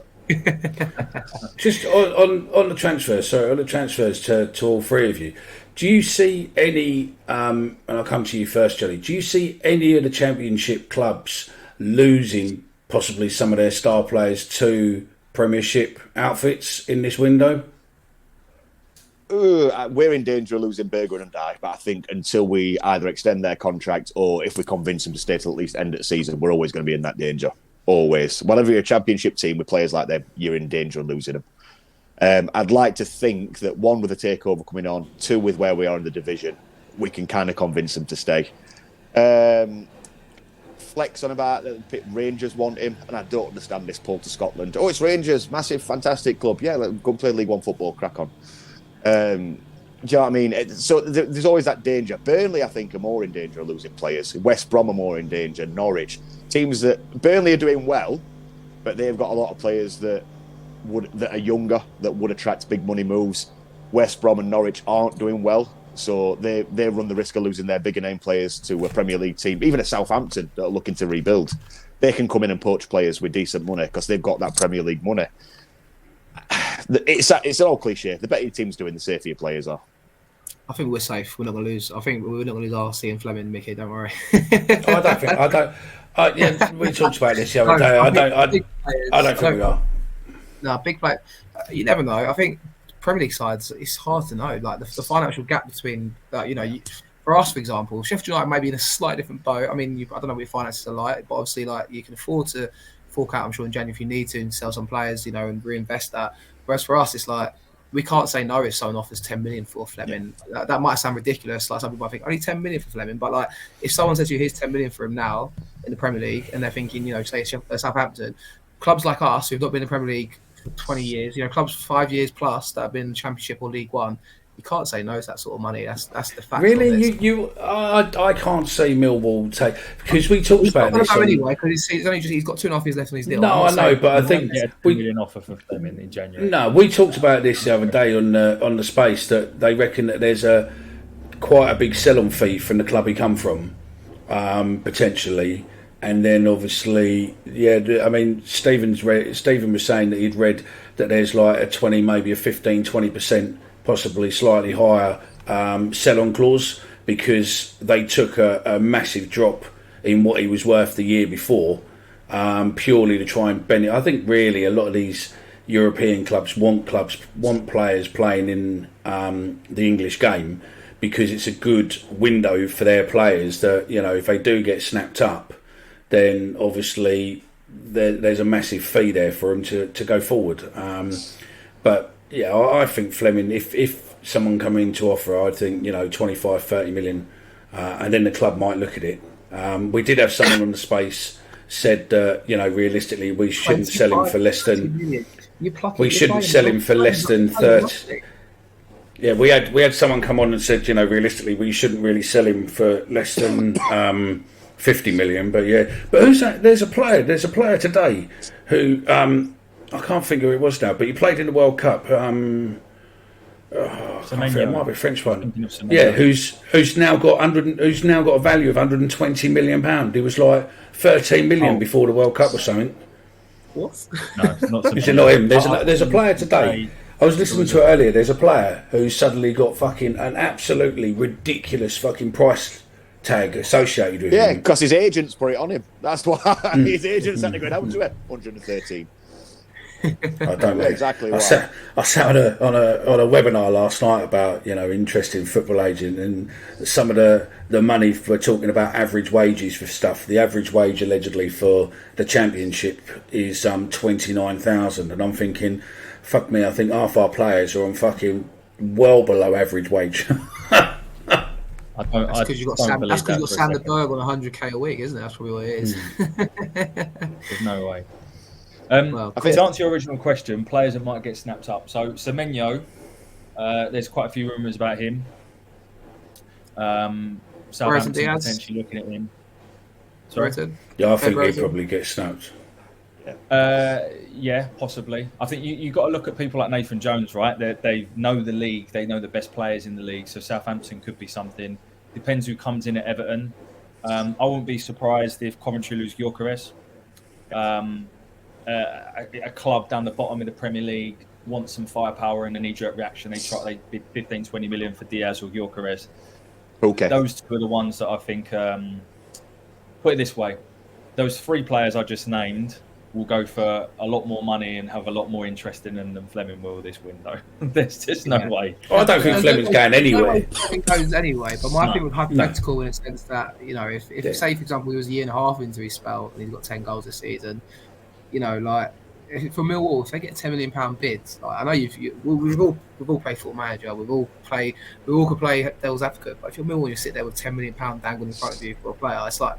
Just on the transfers to all three of you, do you see any, and I'll come to you first, Johnny, do you see any of the Championship clubs losing possibly some of their star players to Premiership outfits in this window? We're in danger of losing Berger and Dye, but I think until we either extend their contract or if we convince them to stay till at least end of the season, we're always going to be in that danger. Always. Whenever you're a Championship team with players like that, you're in danger of losing them. I'd like to think that 1, with the takeover coming on, 2, with where we are in the division, we can kind of convince them to stay. Flex on about that Rangers want him, and I don't understand this pull to Scotland. Oh, it's Rangers, massive, fantastic club. Yeah, go and play League One football, crack on. Do you know what I mean? So there's always that danger. Burnley, I think, are more in danger of losing players. West Brom are more in danger. Norwich. Teams that Burnley are doing well, but they've got a lot of players that are younger, that would attract big money moves. West Brom and Norwich aren't doing well, so they run the risk of losing their bigger name players to a Premier League team. Even a Southampton that are looking to rebuild, they can come in and poach players with decent money because they've got that Premier League money. It's an old cliche. The better your team's doing, the safer your players are. I think we're safe. We're not going to lose. I think we're not going to lose RC and Fleming, Mickey. Don't worry. Yeah, we talked about this the other day. I don't think we are. No, big play. You never know. I think Premier League sides, it's hard to know. Like the financial gap between, for us, for example, Sheffield United may be in a slightly different boat. I mean, I don't know what your finances are like, but obviously, like you can afford to fork out, I'm sure, in January if you need to, and sell some players, and reinvest that. Whereas for us, it's like we can't say no if someone offers 10 million for Fleming. Yeah. That might sound ridiculous. Like some people might think only 10 million for Fleming, but like if someone says to you, here's 10 million for him now in the Premier League, and they're thinking, say Southampton, clubs like us who've not been in the Premier League for 20 years, clubs for 5 years plus that have been Championship or League One, you can't say no to that sort of money. That's the fact. Really, I can't see Millwall take, because we talked about this anyway, because he's got 2.5 years left on his deal. No, I know, but I think we million offer for Fleming in January. No, we talked about this the other day on the space, that they reckon that there's quite a big sell-on fee from the club he come from, potentially. And then obviously, I mean, Stephen was saying that he'd read that there's like a 20, maybe a 15, 20%, possibly slightly higher sell-on clause, because they took a massive drop in what he was worth the year before, purely to try and bend it. I think really a lot of these European clubs want players playing in the English game, because it's a good window for their players that, if they do get snapped up, then obviously there's a massive fee there for him to go forward. But yeah, I think Fleming, if someone come in to offer, I'd think 25, 30 million, and then the club might look at it. We did have someone on the space said that realistically we shouldn't sell him for less than 30. Yeah, we had someone come on and said realistically we shouldn't really sell him for less than 50 million, but who's that? There's a player today who I can't think who it was now, but he played in the World Cup. It might be a French one. Yeah, who's now got a value of 120 million pound. He was like 13 million before the World Cup or something. What? No, it's not. Is it not him? There's a player today. I was listening to it earlier. There's a player who suddenly got fucking an absolutely ridiculous fucking price tag associated with him. Yeah, because his agents put it on him. That's why his agents had to go down to it. 113. I don't know exactly. I sat on a webinar last night about interest in football agent, and some of the money for talking about average wages for stuff. The average wage allegedly for the Championship is 29,000, and I'm thinking, fuck me, I think half our players are on fucking well below average wage. That's because you've got Sander Berg on 100k a week, isn't it? That's probably what it is. There's no way. To answer your original question, players that might get snapped up. So Semenyo, there's quite a few rumours about him. Southampton potentially looking at him. Sorry? Yeah, I think he'd probably get snapped. Yeah, possibly. I think you got to look at people like Nathan Jones, right? They know the league, they know the best players in the league. So Southampton could be something. Depends who comes in at Everton. I wouldn't be surprised if Coventry lose Gyökeres. A club down the bottom of the Premier League wants some firepower in a knee-jerk reaction. They bid 15, 20 million for Diaz or Gyökeres. Okay. Those two are the ones that I think. Put it this way: those three players I just named will go for a lot more money and have a lot more interest in them than Fleming will this window. There's just no way. I don't think Fleming's going anywhere. It goes anyway, but my thing was hypothetical in a sense that if say for example he was a year and a half into his spell and he's got 10 goals this season. Like for Millwall, if they get £10 million bids, like, I know we've all played Football Manager, we all could play devil's advocate. But if you're Millwall, you sit there with £10 million dangling in front of you for a player. It's like,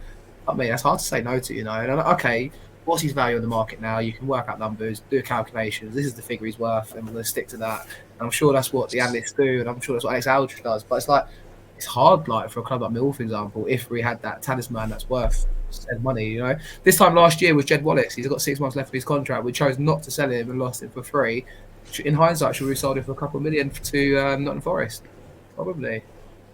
that's hard to say no to, And okay, what's his value on the market now? You can work out numbers, do calculations. This is the figure he's worth, and we're going to stick to that. And I'm sure that's what the analysts do, and I'm sure that's what Alex Aldridge does. But it's hard, for a club like Millwall, for example, if we had that talisman that's worth said money, This time last year with Jed Wallace, he's got 6 months left of his contract. We chose not to sell him and lost him for free. In hindsight, should we have sold him for a couple of million to Nottingham Forest? Probably,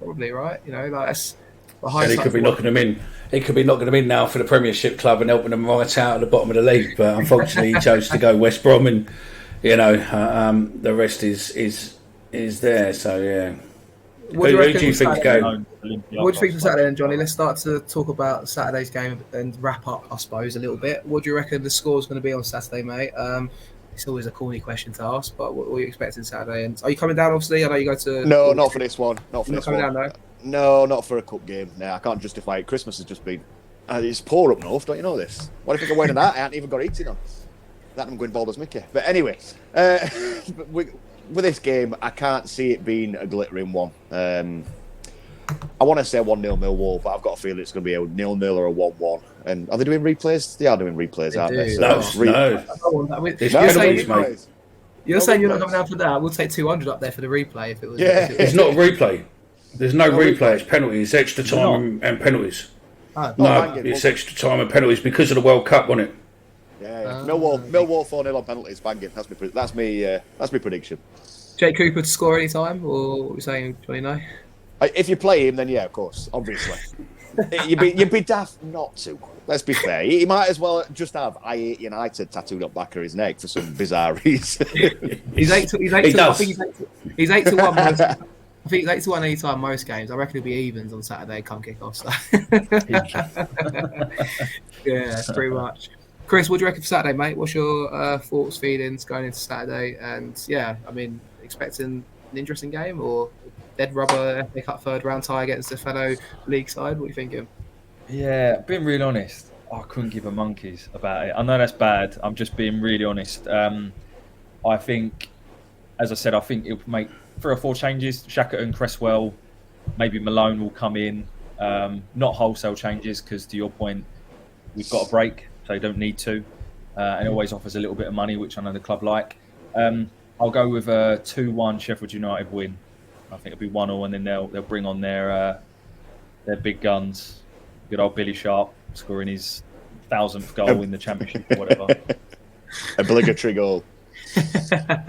right? That's. And he could be knocking them in. He could be knocking them in now for the Premiership club and helping them right out at the bottom of the league. But unfortunately, he chose to go West Brom, and the rest is there. So yeah. Who do you think going? What do you think for Saturday, then, Johnny? Let's start to talk about Saturday's game and wrap up, I suppose, a little bit. What do you reckon the score is going to be on Saturday, mate? It's always a corny question to ask, but what are you expecting Saturday? And are you coming down? Obviously, I know you go to. No, not for this one. Not for this one. Down, no? No, not for a cup game. No, I can't justify it. Christmas has just been. It's poor up north, don't you know this? What if I go wearing that? I haven't even got eating on. That I'm going bald as Mickey. But anyway, with this game, I can't see it being a glittering one. I want to say 1-0 Millwall, but I've got a feeling it's going to be a 0-0 or a 1-1. And are they doing replays? They are doing replays, They aren't do. they? So No. It's You're penalties, mate. replays. You're No saying you're not replays. coming down for that? We'll take 200 up there for the replay if it was. Yeah. It's not a replay. There's no No replay. replay. It's penalties, extra time and penalties. Oh, No, banging. it's extra time and penalties because of the World Cup, wasn't it? Yeah. Millwall 4-0 on penalties, banging. That's my prediction. Jake Cooper to score any time, or what are we saying? 29. If you play him, then yeah, of course, obviously. you'd be daft not to. Let's be fair. He might as well just have "I hate United" tattooed up back of his neck for some bizarre reason. He's 8 to. He I does. think he's 8 to 1. Most, I think he's 8 to 1 any time most games. I reckon it'll be evens on Saturday. Come kick off. So. Yeah, pretty much. Chris, what do you reckon for Saturday, mate? What's your thoughts, feelings going into Saturday? And yeah, I mean, expecting an interesting game or dead rubber FA Cup third round tie against a fellow league side? What are you thinking? Yeah, being really honest, I couldn't give a monkeys about it. I know that's bad. I'm just being really honest. I think, as I said, I think it'll make 3 or 4 changes. Shaka and Cresswell, maybe Malone will come in. Not wholesale changes because, to your point, we've got a break, so you don't need to. And it always offers a little bit of money, which I know the club like. I'll go with a 2-1 Sheffield United win. I think it'll be 1-1, and then they'll bring on their big guns. Good old Billy Sharp scoring his 1000th goal in the Championship or whatever. Obligatory goal.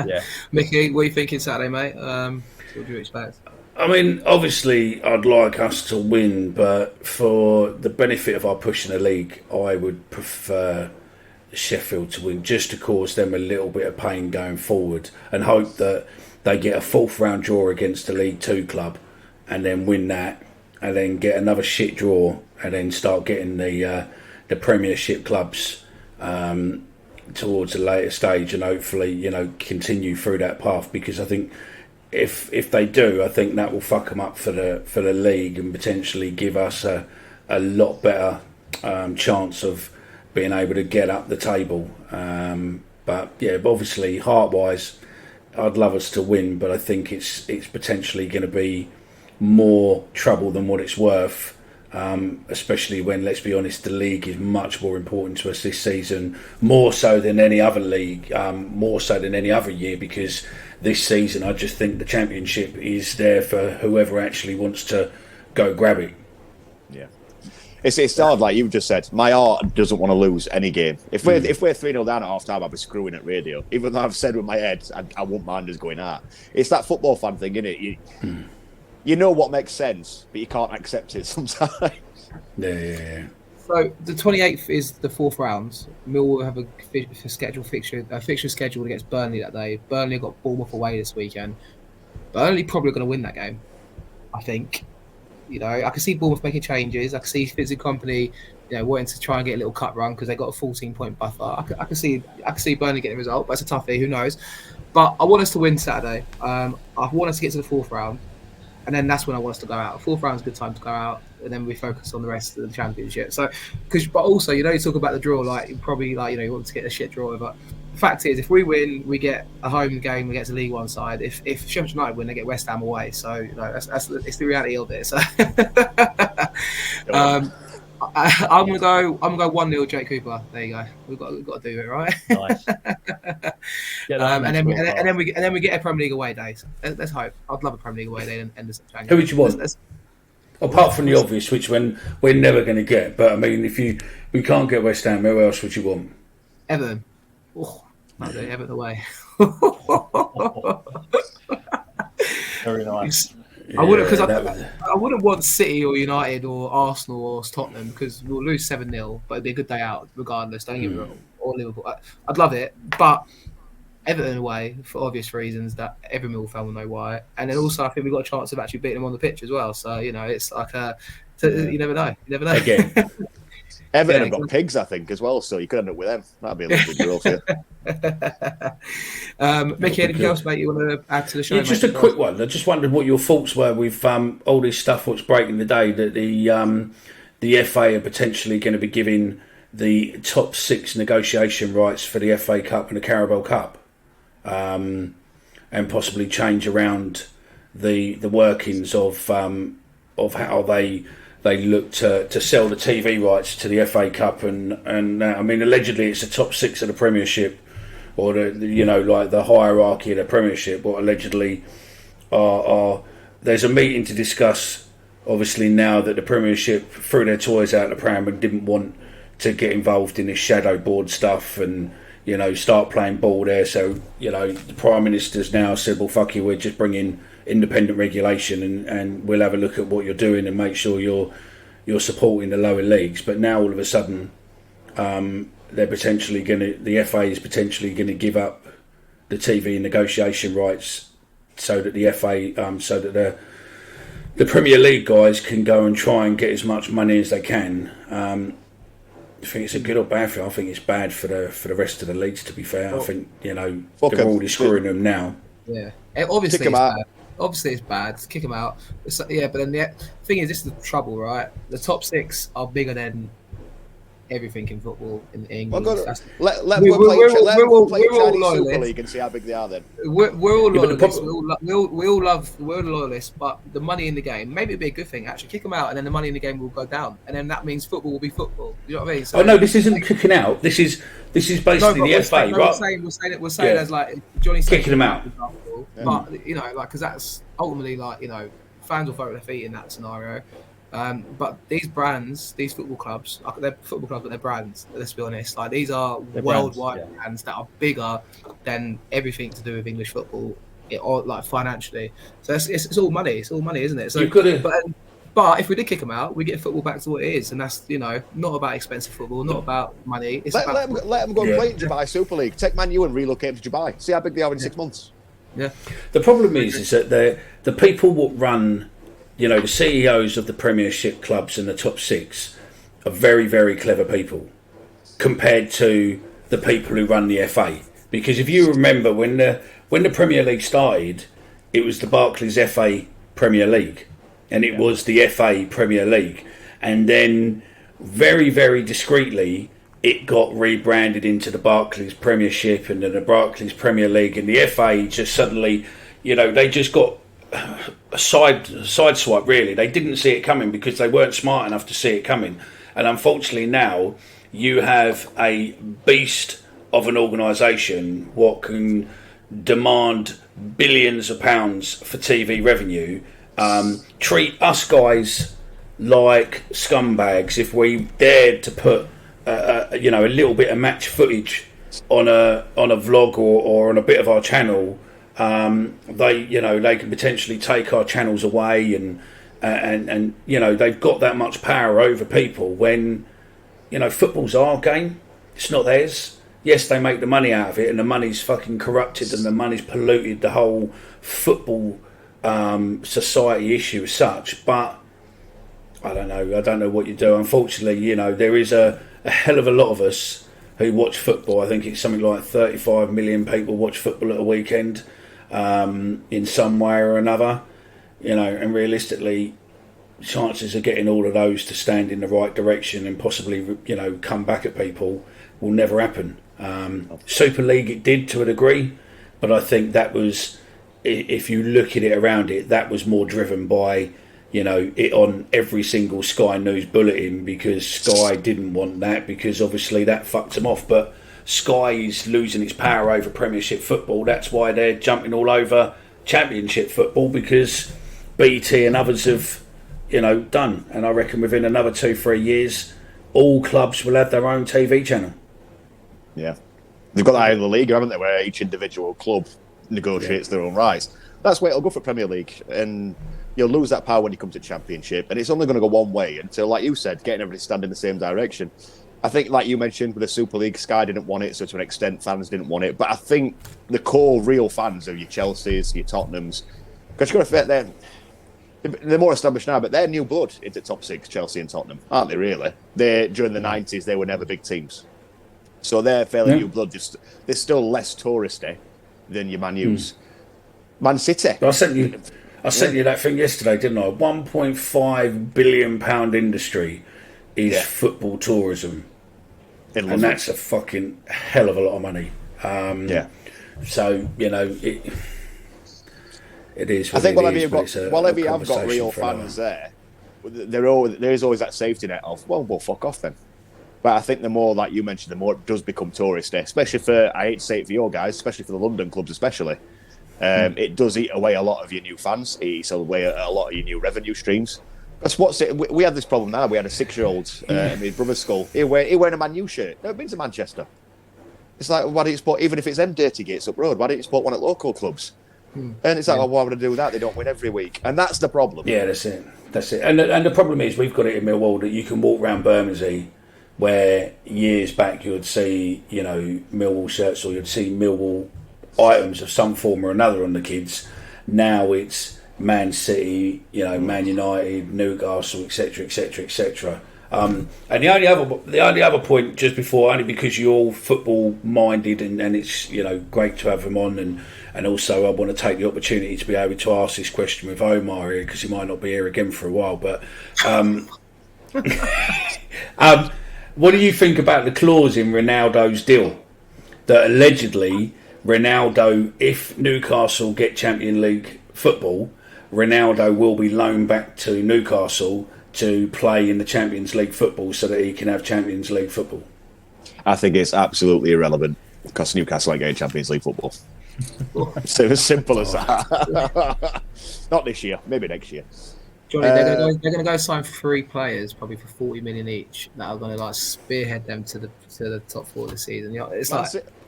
Yeah. Mickey, what are you thinking Saturday, mate? What do you expect? I mean, obviously, I'd like us to win, but for the benefit of our push in the league, I would prefer Sheffield to win, just to cause them a little bit of pain going forward, and hope that they get a 4th round draw against a League 2 club, and then win that, and then get another shit draw, and then start getting the Premiership clubs towards a later stage, and hopefully, continue through that path. Because I think if they do, I think that will fuck them up for the league and potentially give us a lot better chance of being able to get up the table. But obviously, heart-wise, I'd love us to win, but I think it's potentially going to be more trouble than what it's worth. Especially when, let's be honest, the league is much more important to us this season, more so than any other league, more so than any other year, because this season I just think the Championship is there for whoever actually wants to go grab it. Yeah. It's hard, like you just said. My heart doesn't want to lose any game. If we're 3-0 down at half time, I'll be screwing at radio. Even though I've said with my head, I won't mind us going out. It's that football fan thing, isn't it? You know what makes sense, but you can't accept it sometimes. Yeah. So the 28th is the 4th round. Millwall have a fixture scheduled against Burnley that day. Burnley have got Bournemouth away this weekend. Burnley probably going to win that game, I think. I can see Bournemouth making changes. I can see Fitzy Company, wanting to try and get a little cut run because they got a 14-point buffer. I can see Burnley getting a result, but it's a toughie. Who knows? But I want us to win Saturday. I want us to get to the 4th round, and then that's when I want us to go out. 4th round is a good time to go out, and then we focus on the rest of the Championship. So, but also, you talk about the draw, like you probably you want to get a shit draw, but the fact is, if we win, we get a home game against a League One side. If Sheffield United win, they get West Ham away. So that's it's the reality of it. So I'm gonna go 1-0 Jake Cooper. There you go. We've got to do it right. Nice. And then we get a Premier League away day. So let's hope. I'd love a Premier League away day and end of January. Who would you want? Apart from the obvious, which we're never going to get. But I mean, we can't get West Ham, who else would you want? Everton. Oh, I'll do Everton away. Very nice. I wouldn't, because I wouldn't want City or United or Arsenal or Tottenham, because we'll lose 7-0, but it'd be a good day out regardless. Don't get me wrong. Or Liverpool. I'd love it, but Everton away for obvious reasons that every Millwall fan will know why. And then also, I think we've got a chance of actually beating them on the pitch as well. So it's like you never know. You never know. Again. Everton have got pigs, I think, as well, so you could end up with them. That'd be a lovely draw for you. Mickey, anything else, mate, you want to add to the show? Yeah, just a quick one. I just wondered what your thoughts were with all this stuff what's breaking the day, that the FA are potentially going to be giving the top 6 negotiation rights for the FA Cup and the Carabao Cup, and possibly change around the workings of how they they look to sell the TV rights to the FA Cup, and I mean, allegedly it's the top 6 of the Premiership, or like the hierarchy of the Premiership. What allegedly are there's a meeting to discuss. Obviously, now that the Premiership threw their toys out the pram and didn't want to get involved in this shadow board stuff and start playing ball there. So the Prime Minister's now said, well, fuck you, we're just bringing independent regulation and we'll have a look at what you're doing and make sure you're supporting the lower leagues. But now all of a sudden they're potentially the FA is potentially going to give up the TV negotiation rights so that the FA so that the Premier League guys can go and try and get as much money as they can. I think it's a good or bad thing. I think it's bad for the rest of the leagues, to be fair. I think they're already screwing them now. Yeah, obviously it's bad. Obviously it's bad. Kick them out. But then the thing is, this is the trouble, right? The top 6 are bigger than everything in football in England. Let them go play Chinese Super League and see how big they are then. We're all loyalists. We all love. We're loyalists, but the money in the game, maybe it'd be a good thing. Actually, kick them out, and then the money in the game will go down, and then that means football will be football. You know what I mean? So, no, this isn't kicking out. This is basically the FA, right? We're saying as like Johnny kicking them out. But because that's ultimately fans will vote their feet in that scenario. But these brands, these football clubs, they're football clubs, but they're brands. Let's be honest. These are worldwide brands that are bigger than everything to do with English football, or financially. So it's all money. It's all money, isn't it? So, but if we did kick them out, we get football back to what it is, and that's not about expensive football, not about money. It's let them go and play in Dubai Super League. Take Man U and relocate to Dubai. See how big they are in 6 months. Yeah. The problem is that the people what run. The CEOs of the Premiership clubs and the top 6 are very, very clever people compared to the people who run the FA. Because if you remember, when the Premier League started, it was the Barclays FA Premier League, and it was the FA Premier League. And then very, very discreetly, it got rebranded into the Barclays Premiership and then the Barclays Premier League, and the FA just suddenly, they just got a side swipe, really. They didn't see it coming because they weren't smart enough to see it coming. And unfortunately now you have a beast of an organisation what can demand billions of pounds for TV revenue, treat us guys like scumbags if we dared to put a little bit of match footage on a vlog or on a bit of our channel. They can potentially take our channels away, and they've got that much power over people when football's our game. It's not theirs. Yes, they make the money out of it, and the money's fucking corrupted, and the money's polluted the whole football society issue as such. But I don't know what you do. Unfortunately, there is a hell of a lot of us who watch football. I think it's something like 35 million people watch football at a weekend. In some way or another, and realistically, chances of getting all of those to stand in the right direction and possibly, come back at people will never happen. Super League, it did to a degree, but I think that was, if you look at it around it, that was more driven by, it on every single Sky News bulletin because Sky didn't want that because obviously that fucked them off. But Sky is losing its power over Premiership football. That's why they're jumping all over Championship football because BT and others have, done. And I reckon within another 2-3 years, all clubs will have their own TV channel. Yeah. They've got that in the league, haven't they, where each individual club negotiates their own rights. That's where it'll go for Premier League. And you'll lose that power when you come to Championship. And it's only going to go one way until, like you said, getting everybody to stand in the same direction. I think, like you mentioned, with the Super League, Sky didn't want it, so to an extent, fans didn't want it. But I think the core real fans of your Chelseas, your Tottenhams, because you've got to they're more established now, but they're new blood into top 6, Chelsea and Tottenham, aren't they, really? During the 90s, they were never big teams. So they're fairly new blood. They're still less touristy than your Man U's. Man City. I sent you that thing yesterday, didn't I? £1.5 billion industry is football tourism, and that's a fucking hell of a lot of money. So it is. I think whatever you've got real fans there, there is always that safety net of, well, fuck off then. But I think the more, like you mentioned, the more it does become touristy, especially for, I hate to say it for your guys, especially for the London clubs especially. It does eat away a lot of your new fans. It eats away a lot of your new revenue streams. That's we had this problem now. We had a 6-year-old in his brother's school. He wearing a Man U shirt. Never been to Manchester. It's like, why don't you support, even if it's them dirty gates up road, why don't you support one at local clubs? And it's like, well, why would I do that? They don't win every week. And that's the problem. Yeah, that's it. And the problem is, we've got it in Millwall that you can walk around Bermondsey, where years back you would see, Millwall shirts, or you'd see Millwall items of some form or another on the kids. Now it's Man City, Man United, Newcastle, etc., etc., etc. And the only other point, just before, only because you're all football minded, and it's great to have them on, and also I want to take the opportunity to be able to ask this question with Omar here, because he might not be here again for a while. But what do you think about the clause in Ronaldo's deal that allegedly Ronaldo, if Newcastle get Champions League football, Ronaldo will be loaned back to Newcastle to play in the Champions League football so that he can have Champions League football? I think it's absolutely irrelevant because Newcastle ain't getting Champions League football. It's as simple as that. Not this year, maybe next year. Jonny, they're going to go sign 3 players, probably for 40 million each, that are going to spearhead them to the top 4 of the season. It's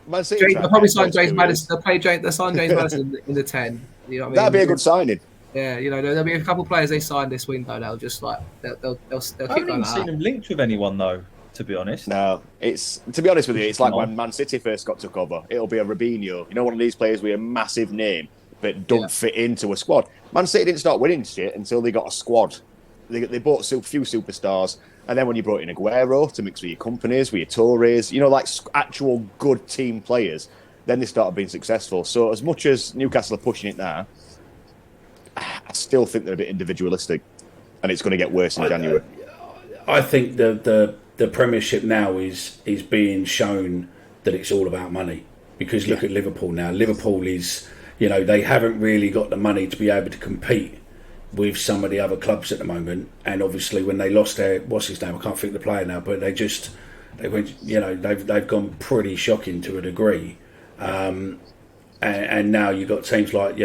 Man City they'll probably sign James Maddison. They'll sign James Maddison in the 10. You know what I mean? That'd be a good signing. Yeah, there'll be a couple of players they sign this window. They'll just they'll keep I haven't seen him linked with anyone though, to be honest. No, to be honest with you, it's like when Man City first got took over. It'll be a Robinho, one of these players with a massive name but don't fit into a squad. Man City didn't start winning shit until they got a squad. They bought a few superstars, and then when you brought in Aguero to mix with your companies, with your Torres, like actual good team players, then they started being successful. So as much as Newcastle are pushing it now, I still think they're a bit individualistic, and it's going to get worse in January. I think the Premiership now is being shown that it's all about money, because look at Liverpool now. Liverpool is, they haven't really got the money to be able to compete with some of the other clubs at the moment. And obviously when they lost what's his name, I can't think of the player now, but they went, they've gone pretty shocking to a degree. And now you've got teams like,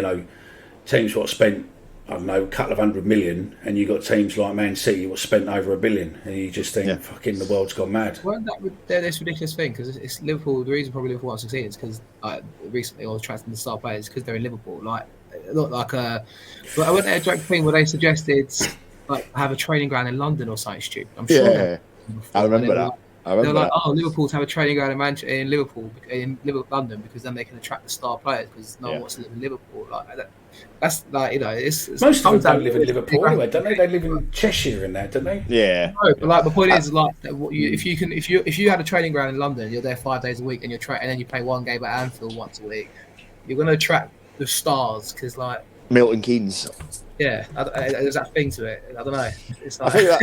teams what spent, I don't know, a couple of 100 million, and you got teams like Man City what spent over $1 billion, and you just think, fucking, the world's gone mad. Well, this ridiculous thing, because it's Liverpool. The reason probably Liverpool aren't succeeding is because recently I was attracting the star players because they're in Liverpool. But I went at a joke thing where they suggested have a training ground in London or something stupid. I'm sure. Yeah, I remember that. They're like, Liverpool to have a training ground in London, because then they can attract the star players, because no one wants to live in Liverpool. That's it's most of them don't live in Liverpool anyway, don't they? They live in Cheshire and that, don't they? Yeah. No, but the point is, if you had a training ground in London, you're there 5 days a week, and and then you play one game at Anfield once a week, you're going to attract the stars, because Milton Keynes. Yeah, there's that thing to it. I don't know. It's I think that,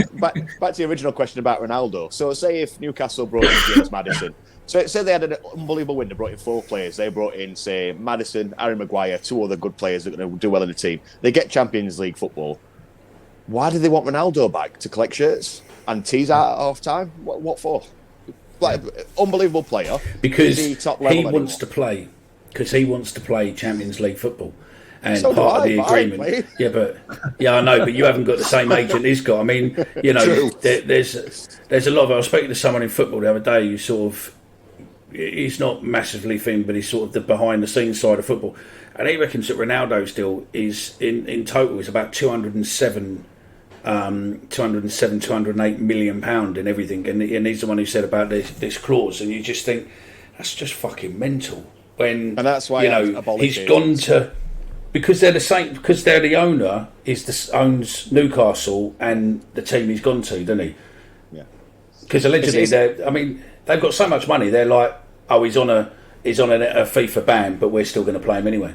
back to the original question about Ronaldo. So say if Newcastle brought in James Maddison. So say they had an unbelievable window, brought in 4 players. They brought in, say, Maddison, Harry Maguire, 2 other good players that are going to do well in the team. They get Champions League football. Why do they want Ronaldo back? To collect shirts and tease out at half time? What for? Unbelievable player. Because he wants to play. Because he wants to play Champions League football. And so part of the agreement, I know, but you haven't got the same agent he's got. I mean, there's a lot of. I was speaking to someone in football the other day who sort of, he's not massively thin, but he's sort of the behind the scenes side of football, and he reckons that Ronaldo's deal is in total is about 208 million £208 in everything, and he's the one who said about this clause, and you just think that's just fucking mental. And that's why he's gone to. Because they're the same. Because they're the owner owns Newcastle and the team he's gone to, doesn't he? Yeah. Because allegedly they've got so much money. They're like, he's on a FIFA ban, but we're still going to play him anyway.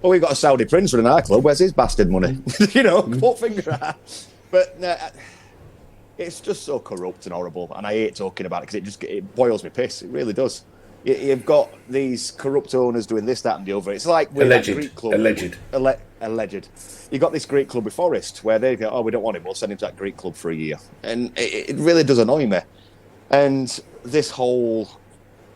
Well, we've got a Saudi prince running our club. Where's his bastard money? Put finger at. But it's just so corrupt and horrible, and I hate talking about it because it boils me piss. It really does. You've got these corrupt owners doing this, that, and the other. It's like with that Greek club. Alleged. You got this Greek club with Forest where they go, oh, we don't want him. We'll send him to that Greek club for a year, and it really does annoy me. And this whole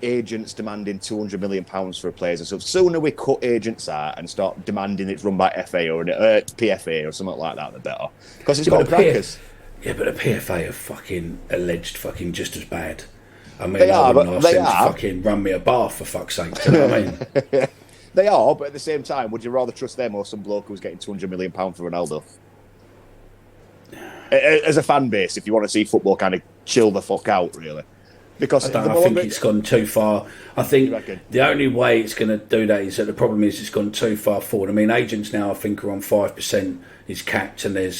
agents demanding £200 million for players and stuff. Sooner we cut agents out and start demanding it's run by FA or PFA or something like that, the better. Because it's got crackers. Yeah, but the PFA are fucking alleged fucking just as bad. I mean, they are, to fucking run me a bath for fuck's sake. Do you know what I mean? They are, but at the same time, would you rather trust them or some bloke who's getting £200 million for Ronaldo? As a fan base, if you want to see football kind of chill the fuck out, really. Because I think it's gone too far. I think the only way it's going to do that is that the problem is it's gone too far forward. I mean, agents now I think are on 5% is capped, and they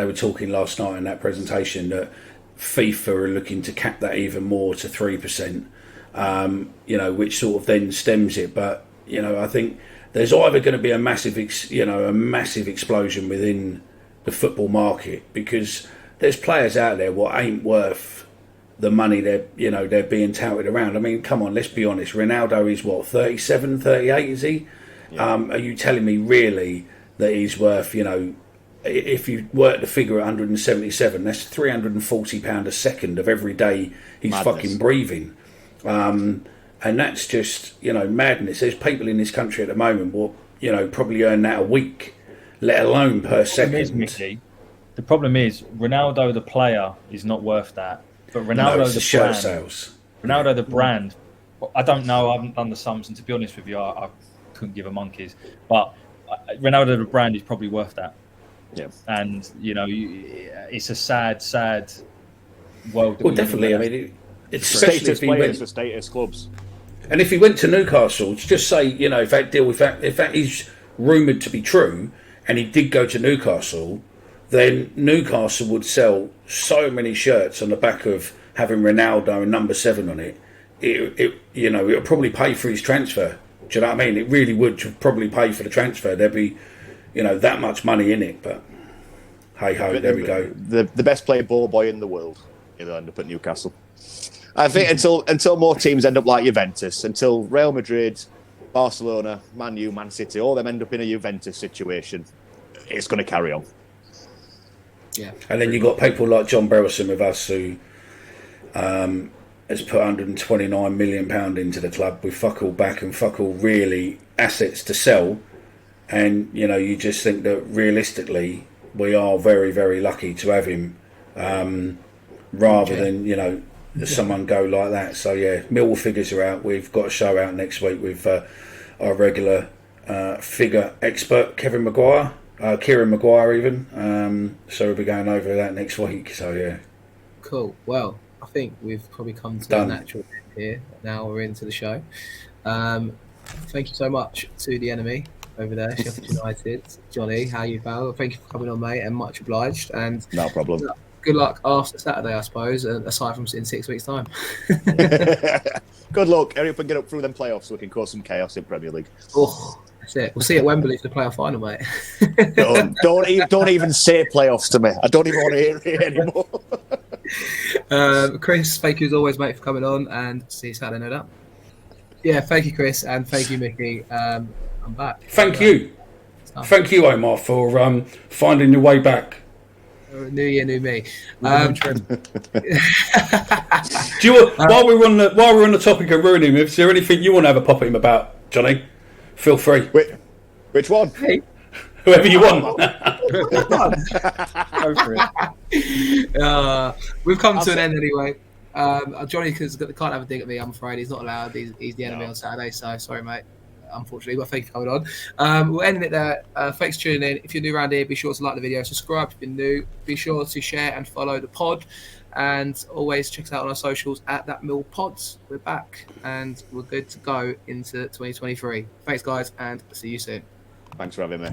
were talking last night in that presentation that FIFA are looking to cap that even more to 3%. Which sort of then stems it. But I think there's either going to be a massive explosion within the football market, because there's players out there what ain't worth the money they're being touted around. I mean, come on, let's be honest. Ronaldo is what, 37, 38, is he? Yeah. Are you telling me really that he's worth, if you work the figure at 177, that's £340 a second of every day he's fucking breathing. And that's just, madness. There's people in this country at the moment probably earn that a week, let alone per second. The problem is Ronaldo the player is not worth that. But Ronaldo the shirt brand, sales. Ronaldo the brand, I don't know. I haven't done the sums, and to be honest with you, I couldn't give a monkey's. But Ronaldo the brand is probably worth that. Yeah. And it's a sad world. Well, definitely. I mean, it's status players for status clubs. And if he went to Newcastle, just say, if that is rumoured to be true, and he did go to Newcastle, then Newcastle would sell so many shirts on the back of having Ronaldo and number 7 on it. It would probably pay for his transfer. Do you know what I mean? It really would probably pay for the transfer. There'd be, that much money in it. But hey ho, there we go. The best playing ball boy in the world, he'll end up at Newcastle. I think until more teams end up like Juventus, until Real Madrid, Barcelona, Man U, Man City, all them end up in a Juventus situation, it's going to carry on. Yeah. And then you got people like John Berylson with us who has put £129 million into the club with fuck all back and fuck all really assets to sell. And, you just think that realistically we are very, very lucky to have him rather than, someone go like that. So, yeah, Millwall figures are out. We've got a show out next week with our regular figure expert, Kieran Maguire even. So we'll be going over that next week. So, yeah. Cool. Well, I think we've probably come to a natural end here. Now we're into the show. Thank you so much to the enemy over there, Sheffield United. Johnny, how you, pal? Thank you for coming on, mate, and much obliged. And no problem. Good luck after Saturday, I suppose, aside from in 6 weeks' time. Good luck. Hurry up and get up through them playoffs so we can cause some chaos in Premier League. Oh, that's it. We'll see at Wembley for the playoff final, mate. don't even say playoffs to me. I don't even want to hear it anymore. Chris, thank you as always, mate, for coming on, and see you Saturday, no doubt. Yeah, thank you, Chris, and thank you, Mickey. I'm back. Thank you, Omar, for finding your way back. New year, new me. Do you while we're on the topic of ruining him, is there anything you want to have a pop at him about, Johnny? Feel free. Which one? Hey. Whoever you want. Go for it. We've come to an end anyway. Johnny can't have a dig at me, I'm afraid. He's not allowed. He's the enemy on Saturday, so sorry, mate. Unfortunately, but thank you for coming on. We're ending it there. Thanks for tuning in. If you're new around here, be sure to like the video, subscribe if you're new. Be sure to share and follow the pod, and always check us out on our socials at That Mill Pods. We're back and we're good to go into 2023. Thanks, guys, and see you soon. Thanks for having me.